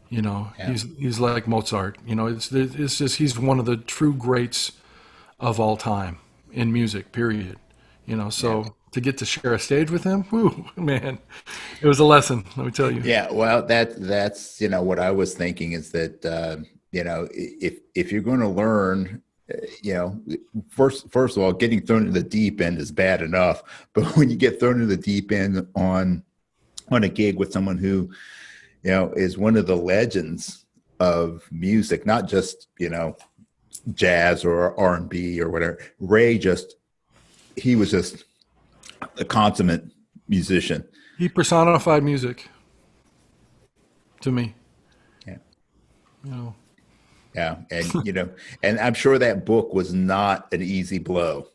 Yeah. He's like Mozart. It's just he's one of the true greats of all time in music. Period. So to get to share a stage with him, whew, man, it was a lesson. Let me tell you. Yeah, well, that's what I was thinking is that if you're going to learn, first of all, getting thrown into the deep end is bad enough, but when you get thrown into the deep end on a gig with someone who is one of the legends of music, not just jazz or R&B or whatever. Ray he was just a consummate musician. He personified music to me. Yeah. You know. Yeah. And, and I'm sure that book was not an easy blow.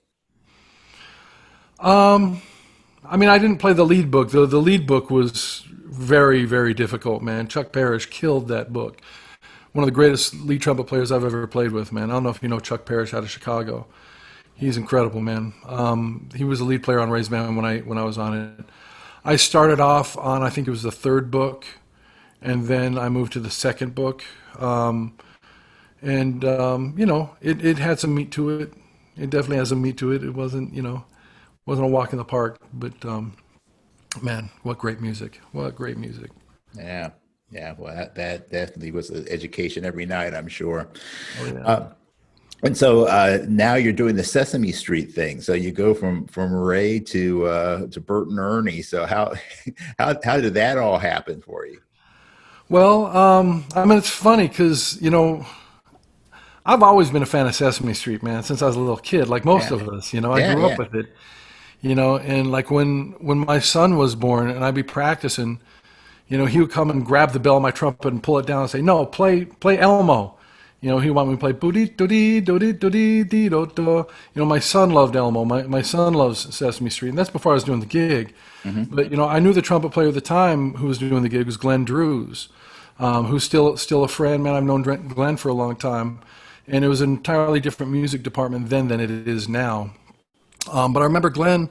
I mean, I didn't play the lead book. The lead book was very, very difficult, man. Chuck Parrish killed that book. One of the greatest lead trumpet players I've ever played with, man. I don't know if you know Chuck Parrish out of Chicago. He's incredible, man. He was a lead player on Ray's band when I was on it. I started off on, I think it was the third book, and then I moved to the second book. It had some meat to it. It definitely has some meat to it. It wasn't a walk in the park, but man, what great music! What great music! Yeah, yeah. Well, that definitely was an education every night, I'm sure. Oh, yeah. And so now you're doing the Sesame Street thing. So you go from Ray to Bert and Ernie. So how did that all happen for you? Well, I mean, it's funny because I've always been a fan of Sesame Street, man, since I was a little kid, like most of us. I grew up with it. And like when my son was born and I'd be practicing, he would come and grab the bell of my trumpet and pull it down and say, "No, play Elmo." He wanted me to play booty doody doody doody dee do do. My son loved Elmo. My son loves Sesame Street, and that's before I was doing the gig. Mm-hmm. But I knew the trumpet player at the time who was doing the gig was Glenn Drews, who's still a friend. Man, I've known Glenn for a long time, and it was an entirely different music department then than it is now. But I remember Glenn.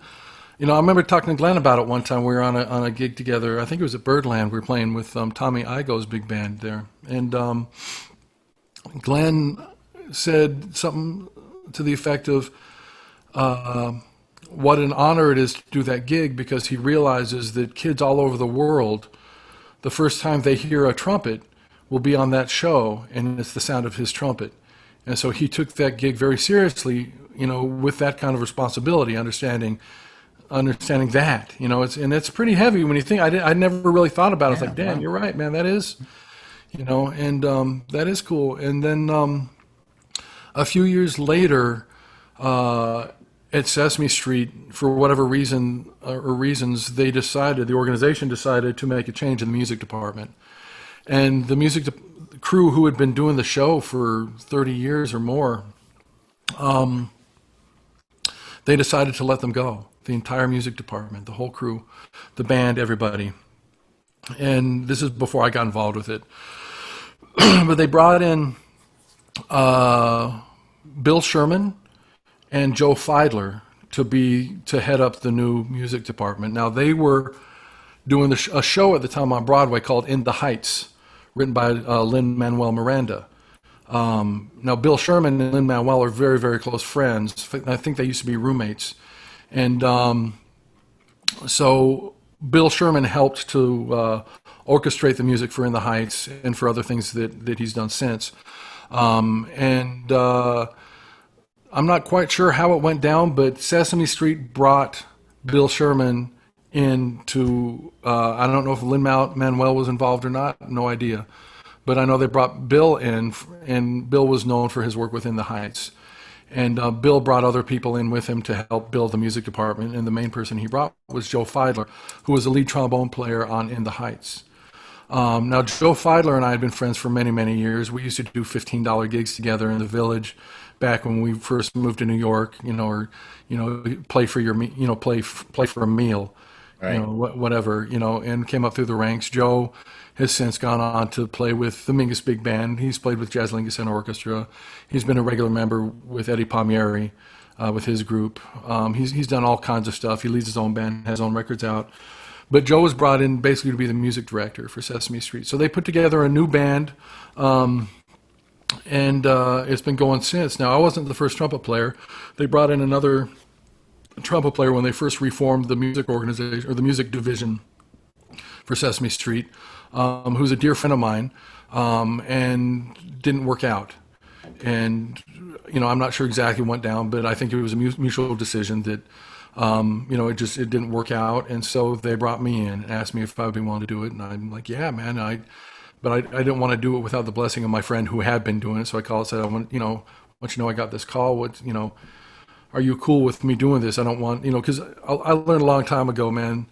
I remember talking to Glenn about it one time. We were on a gig together. I think it was at Birdland. We were playing with Tommy Igoe's big band there, and Glenn said something to the effect of what an honor it is to do that gig, because he realizes that kids all over the world, the first time they hear a trumpet will be on that show, and it's the sound of his trumpet. And so he took that gig very seriously, with that kind of responsibility, understanding that, it's pretty heavy when you think. I never really thought about it. It's like, damn, you're right, man. That is, and that is cool. And then a few years later, at Sesame Street, for whatever reason or reasons, the organization decided to make a change in the music department. And the crew who had been doing the show for 30 years or more, they decided to let them go. The entire music department, the whole crew, the band, everybody. And this is before I got involved with it. But they brought in Bill Sherman and Joe Fiedler to head up the new music department. Now, they were doing a show at the time on Broadway called In the Heights, written by Lin-Manuel Miranda. Now, Bill Sherman and Lin-Manuel are very, very close friends. I think they used to be roommates. And so Bill Sherman helped to orchestrate the music for In the Heights and for other things that he's done since. I'm not quite sure how it went down, but Sesame Street brought Bill Sherman in to, I don't know if Lin-Manuel was involved or not, no idea. But I know they brought Bill in, and Bill was known for his work with In the Heights. And Bill brought other people in with him to help build the music department, and the main person he brought was Joe Fiedler, who was the lead trombone player on In the Heights. Now, Joe Fiedler and I had been friends for many, many years. We used to do $15 gigs together in the Village back when we first moved to New York, play for your, play for a meal, right. Whatever, and came up through the ranks. Joe has since gone on to play with the Mingus Big Band. He's played with Lincoln Center Orchestra. He's been a regular member with Eddie Palmieri, with his group. He's done all kinds of stuff. He leads his own band, has his own records out. But Joe was brought in basically to be the music director for Sesame Street. So they put together a new band, and it's been going since. Now, I wasn't the first trumpet player. They brought in another trumpet player when they first reformed the music organization, or the music division for Sesame Street, who's a dear friend of mine, and didn't work out. And, I'm not sure exactly what went down, but I think it was a mutual decision that, it didn't work out. And so they brought me in and asked me if I would be willing to do it. And I'm like, yeah, man, but I didn't want to do it without the blessing of my friend who had been doing it. So I called and said, want you to know I got this call. Are you cool with me doing this? I don't want, because I learned a long time ago, man,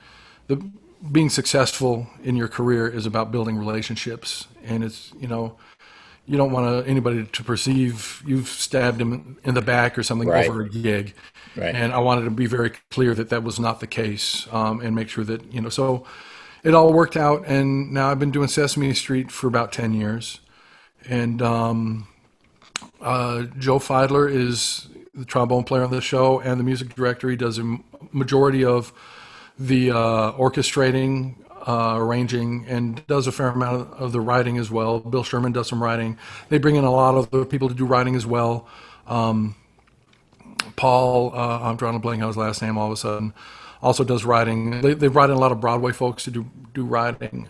being successful in your career is about building relationships. And it's, you don't want anybody to perceive you've stabbed him in the back or something Right. over a gig. Right. And I wanted to be very clear that was not the case, and make sure that, so it all worked out. And now I've been doing Sesame Street for about 10 years. And Joe Feidler is the trombone player on the show and the music director. He does a majority of the orchestrating, arranging, and does a fair amount of the writing as well. Bill Sherman does some writing. They bring in a lot of the people to do writing as well. Paul, I'm drawing a blank on his last name all of a sudden, also does writing. They brought in a lot of Broadway folks to do writing.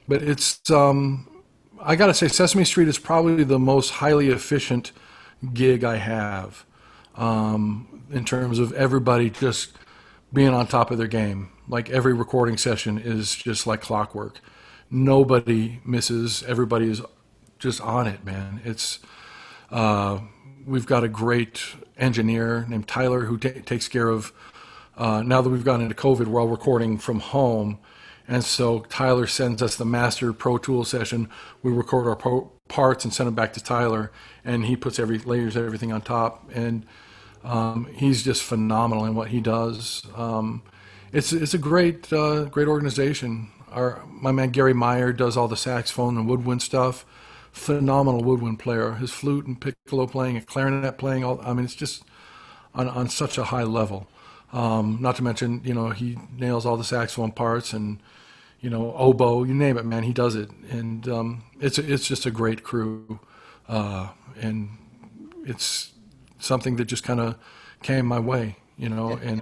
But it's, I got to say, Sesame Street is probably the most highly efficient gig I have, in terms of everybody just being on top of their game. Like every recording session is just like clockwork. Nobody misses. Everybody is just on it, man. It's, we've got a great engineer named Tyler who takes care of, now that we've gone into COVID, we're all recording from home. And so Tyler sends us the master Pro Tools session. We record our parts and send them back to Tyler, and he puts layers everything on top. And he's just phenomenal in what he does. It's a great organization. My man Gary Meyer does all the saxophone and woodwind stuff. Phenomenal woodwind player. His flute and piccolo playing and clarinet playing. It's just on such a high level. Not to mention, he nails all the saxophone parts and, oboe, you name it, man, he does it. And it's just a great crew. And it's something that just kind of came my way, and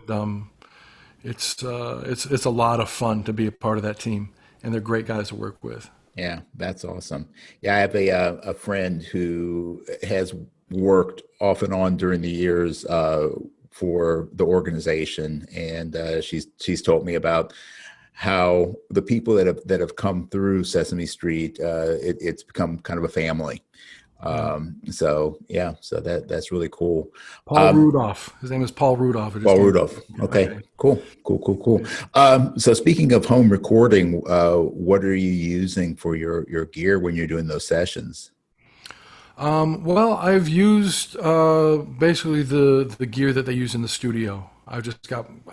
it's a lot of fun to be a part of that team, and they're great guys to work with. Yeah, that's awesome. Yeah, I have a friend who has worked off and on during the years for the organization, and she's told me about how the people that have come through Sesame Street, it's become kind of a family. So that's really cool. Paul Rudolph. His name is Paul Rudolph. Paul Rudolph. Okay, cool. So speaking of home recording, what are you using for your gear when you're doing those sessions? Well, I've used basically the gear that they use in the studio. I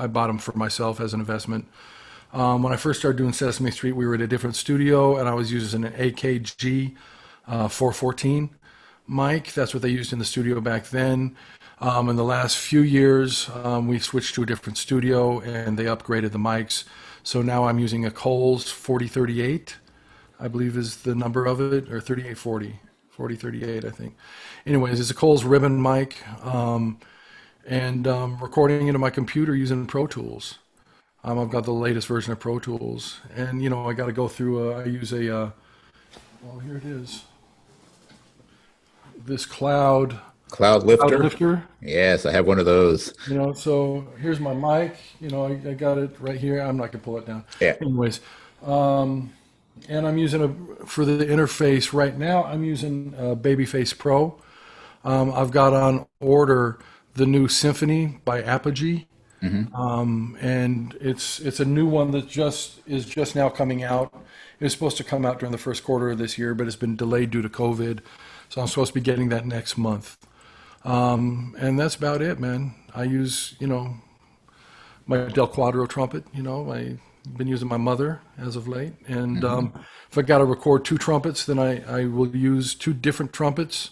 bought them for myself as an investment. When I first started doing Sesame Street, we were at a different studio, and I was using an AKG 414 mic. That's what they used in the studio back then. In the last few years, we switched to a different studio, and they upgraded the mics. So now I'm using a Coles 4038, I believe is the number of it, or 3840. 4038, I think. Anyways, it's a Coles ribbon mic, and recording into my computer using Pro Tools. I've got the latest version of Pro Tools, and I got to go through. I use here it is. This Cloud lifter. Yes, I have one of those. So here's my mic. I got it right here. I'm not gonna pull it down. Yeah. Anyways, and I'm using for the interface right now. I'm using Babyface Pro. I've got on order the new Symphony by Apogee, and it's a new one that is just now coming out. It was supposed to come out during the first quarter of this year, but it's been delayed due to COVID. So I'm supposed to be getting that next month, and that's about it, man. I use my Del Cuadro trumpet. I've been using my mother as of late, and if I got to record two trumpets, then I will use two different trumpets.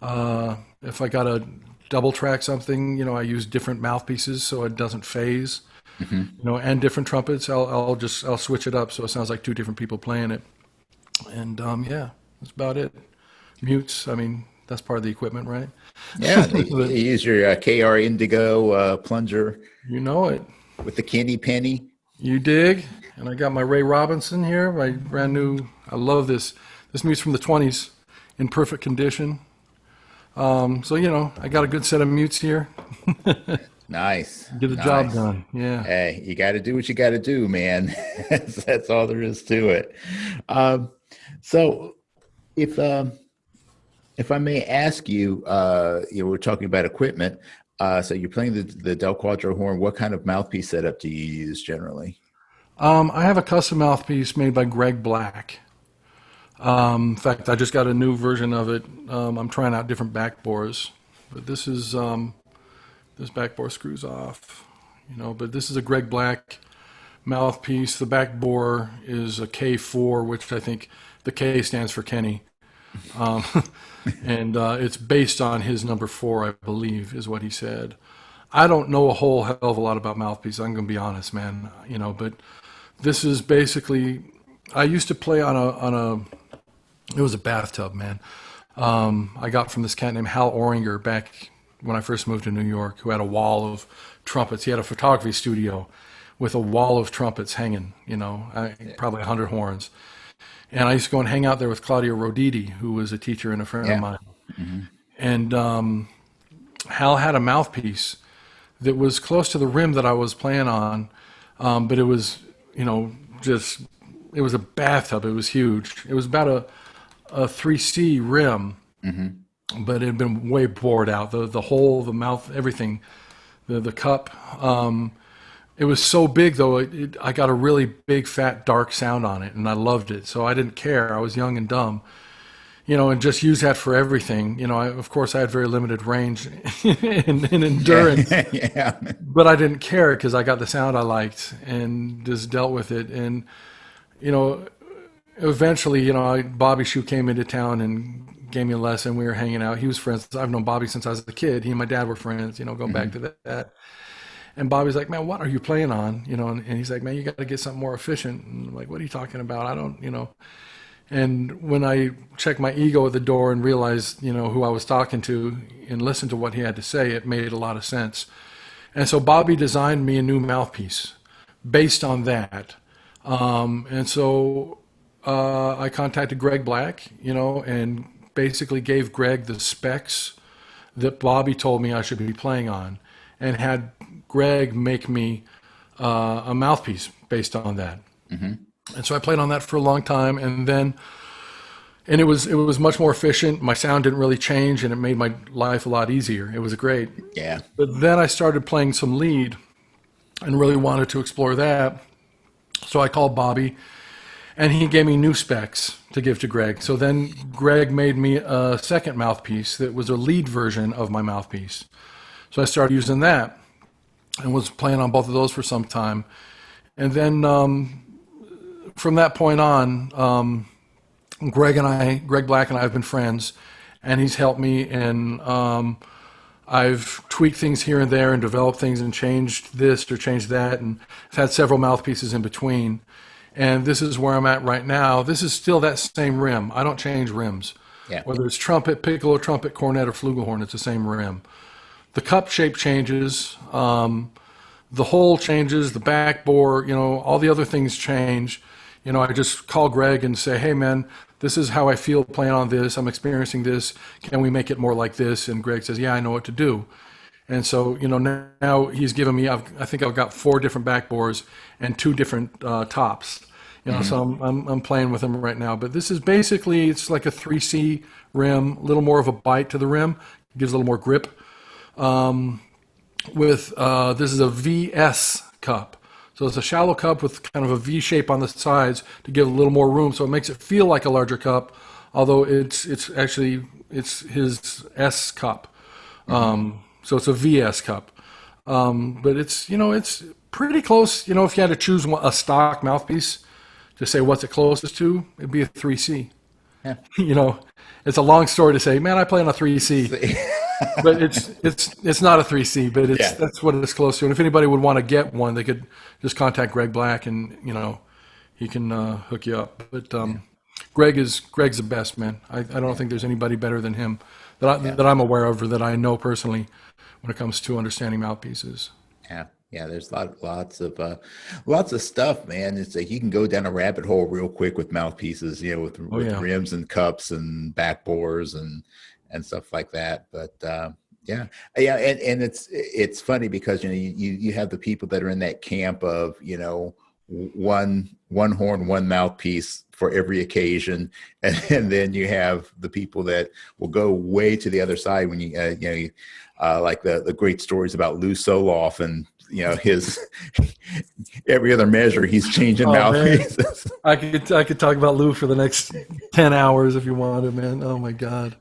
If I got to double track something, I use different mouthpieces so it doesn't phase. And different trumpets. I'll switch it up so it sounds like two different people playing it, and that's about it. Mutes. That's part of the equipment, right? Yeah, you use your KR Indigo plunger. You know it. With the candy penny. You dig? And I got my Ray Robinson here, my brand new. I love this. This mute's from the 20s, in perfect condition. So I got a good set of mutes here. Nice. Get the job done. Yeah. Hey, you got to do what you got to do, man. That's all there is to it. So if If I may ask you, we're talking about equipment. So you're playing the Del Cuadro horn. What kind of mouthpiece setup do you use generally? I have a custom mouthpiece made by Greg Black. In fact, I just got a new version of it. I'm trying out different backbores, but this backbore screws off, But this is a Greg Black mouthpiece. The backbore is a K4, which I think the K stands for Kenny, um, and it's based on his number 4, I believe, is what he said. I don't know a whole hell of a lot about mouthpieces. I'm going to be honest, man. But this is basically. I used to play on a. It was a bathtub, man. I got from this cat named Hal Oringer back when I first moved to New York, who had a wall of trumpets. He had a photography studio with a wall of trumpets hanging, probably 100 horns. And I used to go and hang out there with Claudio Roditi, who was a teacher and a friend of mine. Mm-hmm. And Hal had a mouthpiece that was close to the rim that I was playing on, but it was, it was a bathtub. It was huge. It was about a 3C rim, mm-hmm. but it had been way bored out. The hole, the mouth, everything, the cup. It was so big, though, I got a really big, fat, dark sound on it, and I loved it. So I didn't care. I was young and dumb, and just use that for everything. Of course, I had very limited range and endurance, yeah. But I didn't care because I got the sound I liked and just dealt with it. And, eventually, Bobby Shue came into town and gave me a lesson. We were hanging out. He was friends. I've known Bobby since I was a kid. He and my dad were friends, going mm-hmm. back to that. And Bobby's like, man, what are you playing on? And he's like, man, you got to get something more efficient. And I'm like, what are you talking about? I don't, And when I checked my ego at the door and realized, who I was talking to and listened to what he had to say, it made a lot of sense. And so Bobby designed me a new mouthpiece based on that. And so I contacted Greg Black, and basically gave Greg the specs that Bobby told me I should be playing on, and had Greg make me a mouthpiece based on that. Mm-hmm. And so I played on that for a long time, and it was much more efficient. My sound didn't really change, and it made my life a lot easier. It was great. Yeah. But then I started playing some lead and really wanted to explore that. So I called Bobby, and he gave me new specs to give to Greg. So then Greg made me a second mouthpiece that was a lead version of my mouthpiece. So I started using that and was playing on both of those for some time. And then from that point on, Greg Black and I have been friends, and he's helped me, and I've tweaked things here and there and developed things and changed this or changed that, and I've had several mouthpieces in between. And this is where I'm at right now. This is still that same rim. I don't change rims. Yeah. Whether it's trumpet, piccolo, trumpet, cornet, or flugelhorn, it's the same rim. The cup shape changes, the hole changes, the back bore, all the other things change. I just call Greg and say, hey, man, this is how I feel playing on this. I'm experiencing this. Can we make it more like this? And Greg says, yeah, I know what to do. And so, now he's given me, I think I've got 4 different backbores and 2 different tops. Mm-hmm. So I'm playing with them right now. But this is basically, it's like a 3C rim, a little more of a bite to the rim, gives a little more grip. This is a VS cup. So it's a shallow cup with kind of a V shape on the sides to give a little more room. So it makes it feel like a larger cup, although it's his S cup. So it's a VS cup. But it's pretty close. If you had to choose a stock mouthpiece to say what's it closest to, it'd be a 3C. Yeah. It's a long story to say, man, I play on a 3C. But it's not a 3C, but that's what it's close to. And if anybody would want to get one, they could just contact Greg Black, and he can hook you up. But Greg's the best, man. I don't think there's anybody better than him that I'm aware of or that I know personally when it comes to understanding mouthpieces. Yeah, there's lots of stuff, man. It's like you can go down a rabbit hole real quick with mouthpieces, with rims and cups and backbores and stuff like that. But and it's funny because you have the people that are in that camp of one horn, one mouthpiece for every occasion, and then you have the people that will go way to the other side when like the great stories about Lou Soloff and his every other measure he's changing mouthpieces. I could talk about Lou for the next 10 hours if you wanted, man. Oh my God,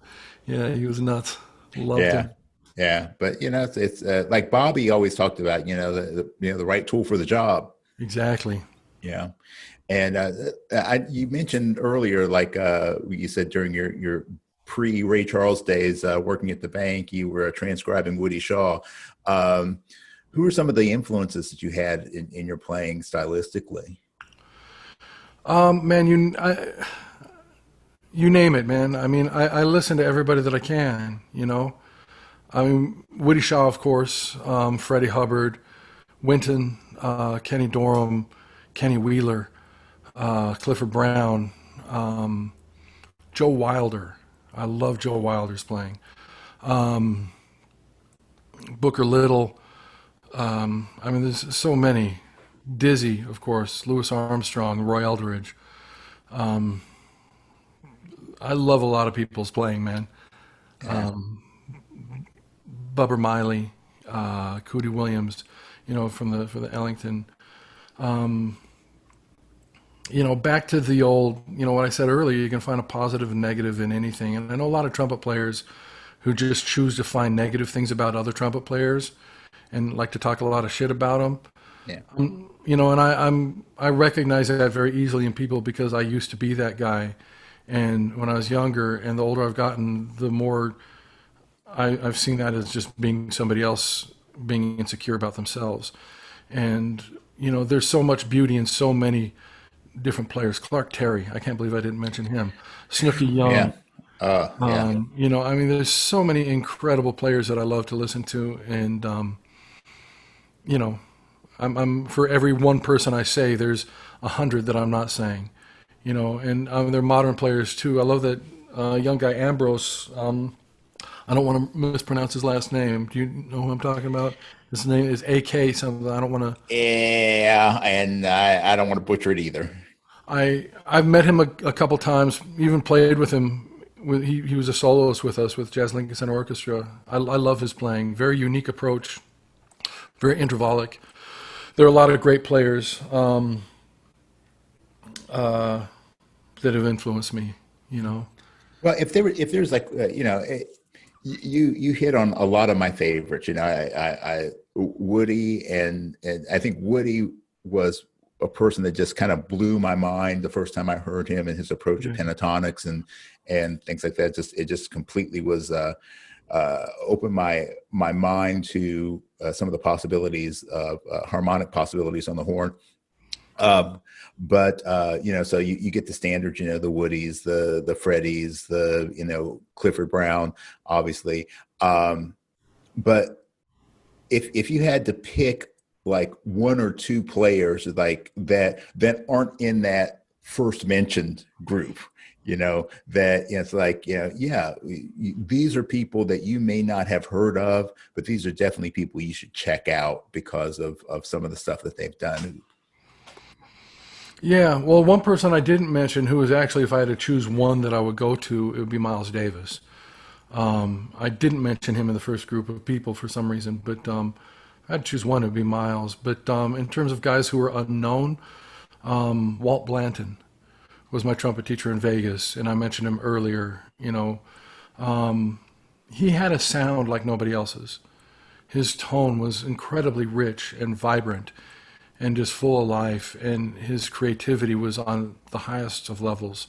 yeah, he was nuts. Loved him. Yeah, but it's like Bobby always talked about the right tool for the job. Exactly. Yeah. And you mentioned earlier, like you said during your pre-Ray Charles days, working at the bank, you were transcribing Woody Shaw. Who are some of the influences that you had in your playing stylistically? Man, you name it, man. I mean, I listen to everybody that I can, I mean, Woody Shaw, of course, Freddie Hubbard, Wynton, Kenny Dorham, Kenny Wheeler, Clifford Brown, Joe Wilder. I love Joe Wilder's playing. Booker Little. I mean, there's so many. Dizzy, of course, Louis Armstrong, Roy Eldridge. I love a lot of people's playing, man. Bubber Miley, Cootie Williams, for the Ellington. Back to the old, what I said earlier, you can find a positive and negative in anything. And I know a lot of trumpet players who just choose to find negative things about other trumpet players and like to talk a lot of shit about them. Yeah. And I recognize that very easily in people because I used to be that guy. And when I was younger and the older I've gotten, the more I've seen that as just being somebody else being insecure about themselves. And, there's so much beauty in so many different players. Clark Terry, I can't believe I didn't mention him. Snooky Young. Yeah. I mean, there's so many incredible players that I love to listen to. And, I'm for every one person I say, there's 100 that I'm not saying, and they're modern players too. I love that young guy Ambrose. I don't want to mispronounce his last name. Do you know who I'm talking about? His name is AK something. I don't want to. Yeah, and I don't want to butcher it either. I've met him a couple times. Even played with him. He was a soloist with us with Jazz Lincoln Center Orchestra. I love his playing. Very unique approach. Very intervallic. There are a lot of great players that have influenced me. Well, if there's like you hit on a lot of my favorites. I Woody and I think Woody was a person that just kind of blew my mind the first time I heard him and his approach to pentatonics and things like that. It just completely was opened my mind to some of the possibilities of harmonic possibilities on the horn. So you get the standards, the Woodies, the Freddies, the Clifford Brown, obviously. But if you had to pick like one or two players like that aren't in that first mentioned group, it's like, these are people that you may not have heard of, but these are definitely people you should check out because of some of the stuff that they've done. Yeah, well, one person I didn't mention who was actually, if I had to choose one that I would go to, it would be Miles Davis. I didn't mention him in the first group of people for some reason, but if I had to choose one, it would be Miles. But in terms of guys who were unknown, Walt Blanton was my trumpet teacher in Vegas, and I mentioned him earlier. He had a sound like nobody else's. His tone was incredibly rich and vibrant and just full of life, and his creativity was on the highest of levels.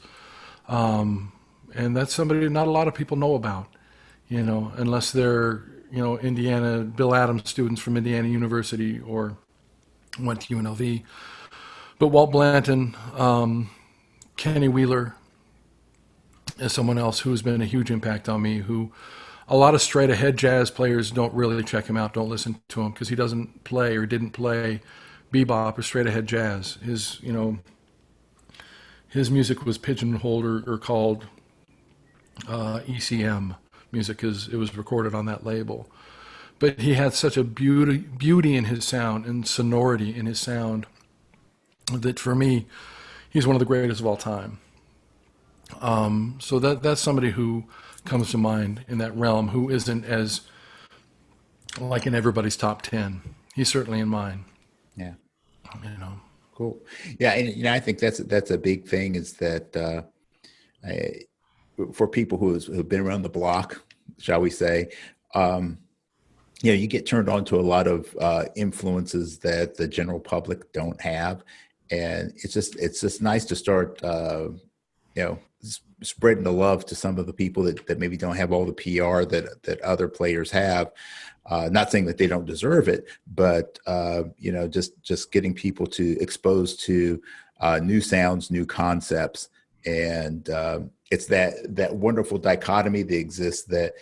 And that's somebody not a lot of people know about, unless they're, Indiana, Bill Adams students from Indiana University or went to UNLV. But Walt Blanton, Kenny Wheeler is someone else who's been a huge impact on me, who a lot of straight ahead jazz players don't really check him out, don't listen to him because he doesn't play or didn't play bebop or straight ahead jazz. His music was pigeonholed or called ECM music because it was recorded on that label. But he had such a beauty in his sound and sonority in his sound that for me, he's one of the greatest of all time. So that's somebody who comes to mind in that realm, who isn't as like in everybody's top 10. He's certainly in mine, Yeah. you know. Cool. Yeah, and I think that's a big thing is that for people who've been around the block, shall we say, you get turned on to a lot of influences that the general public don't have, and it's just nice to start spreading the love to some of the people that maybe don't have all the PR that other players have. Not saying that they don't deserve it, but just getting people to exposed to new sounds, new concepts, and it's that wonderful dichotomy that exists that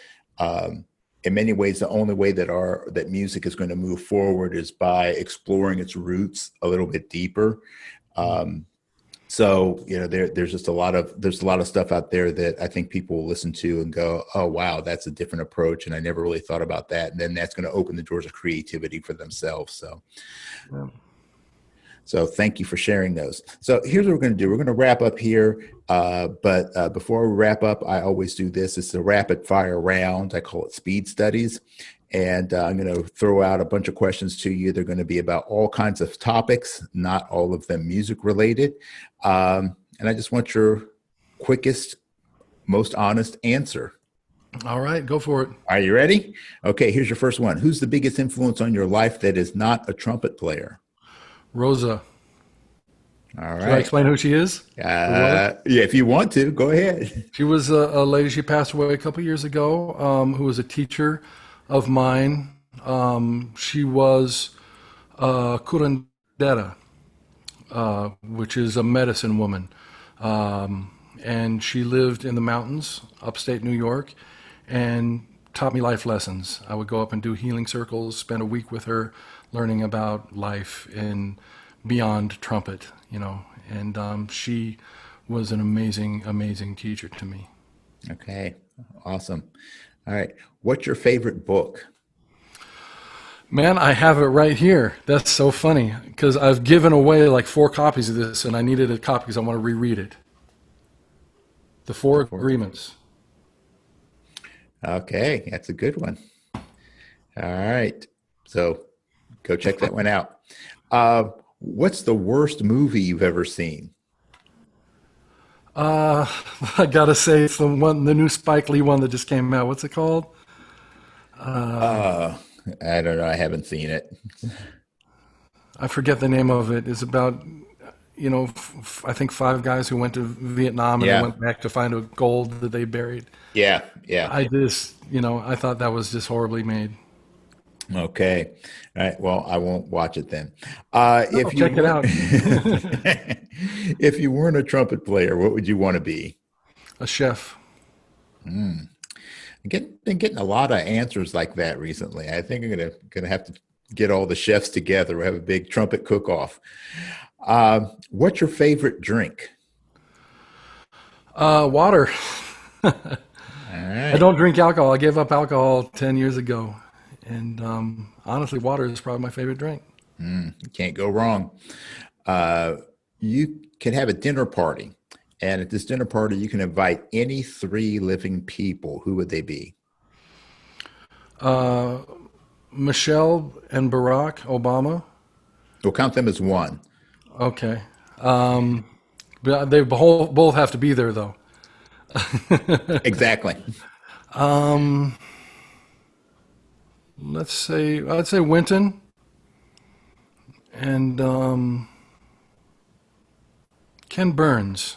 in many ways the only way that music is going to move forward is by exploring its roots a little bit deeper. So there's just a lot of stuff out there that I think people will listen to and go, oh wow, that's a different approach, and I never really thought about that. And then that's going to open the doors of creativity for themselves. So, So thank you for sharing those. So here's what we're going to do. We're going to wrap up here, but before we wrap up, I always do this. It's a rapid fire round. I call it speed studies. And I'm going to throw out a bunch of questions to you. They're going to be about all kinds of topics, not all of them music related. And I just want your quickest, most honest answer. All right, go for it. Are you ready? Okay, here's your first one. Who's the biggest influence on your life that is not a trumpet player? Rosa. All right. Should I explain who she is? Yeah, if you want to, go ahead. She was a lady, she passed away a couple years ago, who was a teacher of mine. She was curandera, which is a medicine woman. And she lived in the mountains, upstate New York, and taught me life lessons. I would go up and do healing circles, spend a week with her, learning about life and beyond trumpet, and she was an amazing, amazing teacher to me. Okay, awesome. All right. What's your favorite book? Man, I have it right here. That's so funny because I've given away like 4 copies of this and I needed a copy because I want to reread it. The Four Agreements. Okay, that's a good one. All right. So go check that one out. What's the worst movie you've ever seen? I gotta say it's the new Spike Lee one that just came out. What's it called? I don't know. I haven't seen it. I forget the name of it. It's about, I think 5 guys who went to Vietnam and they went back to find a gold that they buried. Yeah. I just, I thought that was just horribly made. Okay. All right. Well, I won't watch it then. Check it out. If you weren't a trumpet player, what would you want to be? A chef. Been getting a lot of answers like that recently. I think I'm gonna have to get all the chefs together. We'll have a big trumpet cook-off. What's your favorite drink? Water. All right. I don't drink alcohol. I gave up alcohol 10 years ago. And honestly, water is probably my favorite drink. You can't go wrong. You can have a dinner party. And at this dinner party, you can invite any 3 living people. Who would they be? Michelle and Barack Obama. We'll count them as 1. Okay. But they both have to be there, though. Exactly. I'd say Wynton and Ken Burns.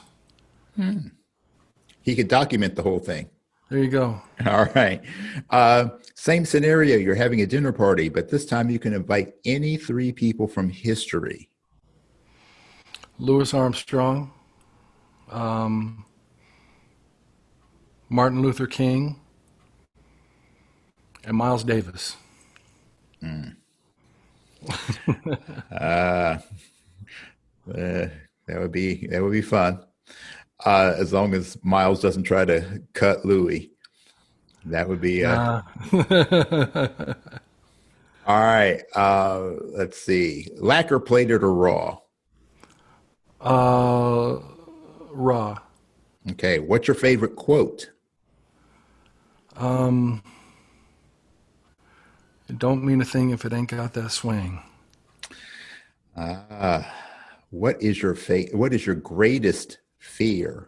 He could document the whole thing. There you go. All right. Same scenario. You're having a dinner party, but this time you can invite any 3 people from history. Louis Armstrong, Martin Luther King, and Miles Davis. That would be fun. As long as Miles doesn't try to cut Louis, that would be. All right. Let's see. Lacquer plated or raw? Ra. Okay. What's your favorite quote? It don't mean a thing if it ain't got that swing. What is your greatest fear?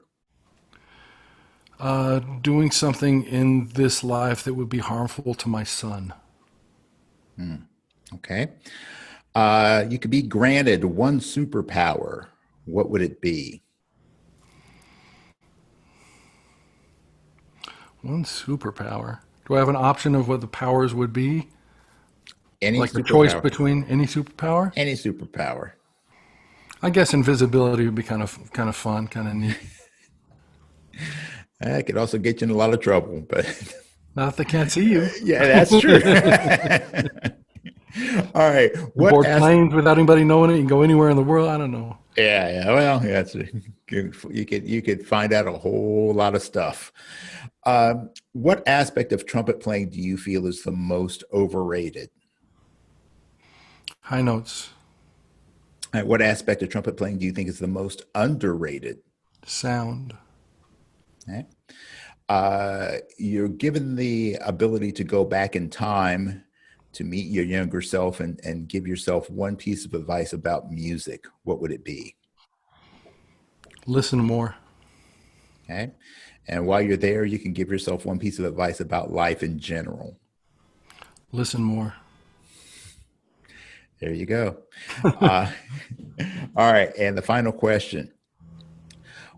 Doing something in this life that would be harmful to my son. Okay. You could be granted one superpower. What would it be? One superpower. Do I have an option of what the powers would be? Any Like a superpower. choice between any superpower? Any superpower. I guess invisibility would be kind of fun, kind of neat. That could also get you in a lot of trouble, but Not if they can't see you. yeah, that's true. All right. Board planes without anybody knowing it. You can go anywhere in the world. I don't know. Yeah. Well, that's you could find out a whole lot of stuff. What aspect of trumpet playing do you feel is the most overrated? High notes. All right, what aspect of trumpet playing do you think is the most underrated? Sound. Okay. You're given the ability to go back in time to meet your younger self and give yourself one piece of advice about music. What would it be? Listen more. Okay. And while you're there, you can give yourself one piece of advice about life in general. Listen more. There you go. All right. And the final question.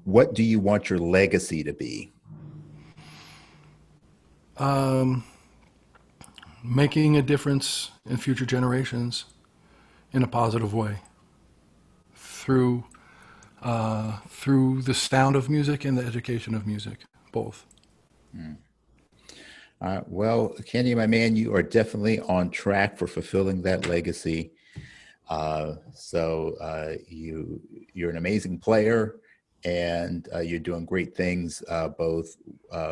What do you want your legacy to be? Making a difference in future generations in a positive way through the sound of music and the education of music, both. Well, Kenny, my man, you are definitely on track for fulfilling that legacy. You're an amazing player, and you're doing great things both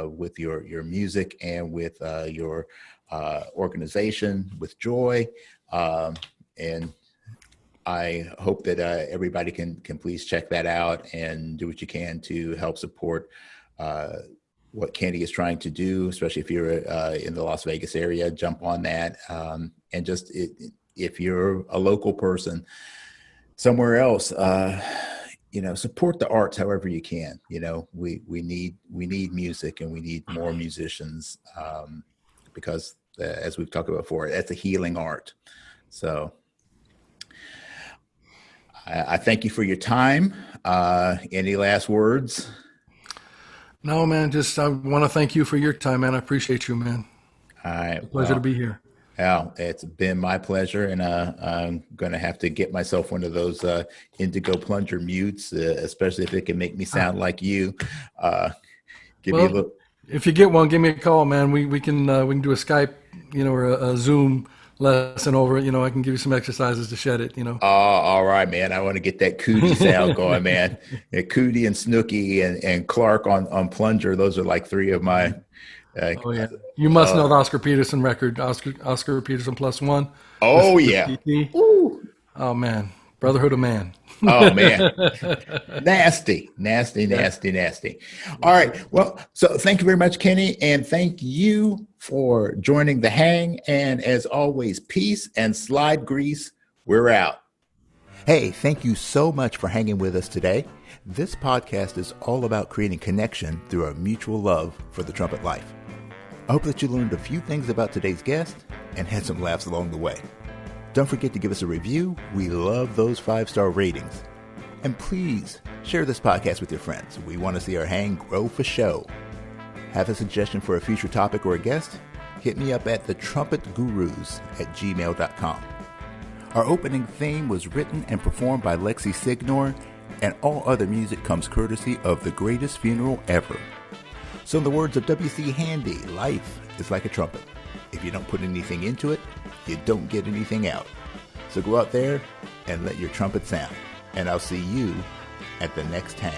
with your music and with your organization with Joy. And I hope that everybody can please check that out and do what you can to help support what Kenny is trying to do, especially if you're in the Las Vegas area. Jump on that, and if you're a local person somewhere else, support the arts however you can. We need music, and we need more musicians because as we've talked about before, that's a healing art. So I thank you for your time. Any last words? No, man, I want to thank you for your time, man. I appreciate you, man. All right. It's a pleasure to be here. Al, it's been my pleasure, and I'm going to have to get myself one of those indigo plunger mutes, especially if it can make me sound like you. Me a little. If you get one, give me a call, man. We can do a Skype, or a Zoom lesson over it. I can give you some exercises to shed it. Oh, all right, man. I want to get that cootie sound going, man. Yeah, Cootie and Snooky and Clark on plunger. Those are like three of my. Oh yeah, you must know the Oscar Peterson record, Oscar Peterson +1. Oh yeah. Ooh. Oh man, Brotherhood of Man. Oh man, nasty. All right, well, so thank you very much, Kenny, and thank you for joining the hang. And as always, peace and slide grease. We're out. Hey, thank you so much for hanging with us today. This podcast is all about creating connection through our mutual love for the trumpet life. I hope that you learned a few things about today's guest and had some laughs along the way. Don't forget to give us a review. We love those 5-star ratings. And please share this podcast with your friends. We want to see our hang grow for show. Have a suggestion for a future topic or a guest? Hit me up at thetrumpetgurus@gmail.com. Our opening theme was written and performed by Lexi Signor, and all other music comes courtesy of The Greatest Funeral Ever. So in the words of W.C. Handy, life is like a trumpet. If you don't put anything into it, you don't get anything out. So go out there and let your trumpet sound. And I'll see you at the next hang.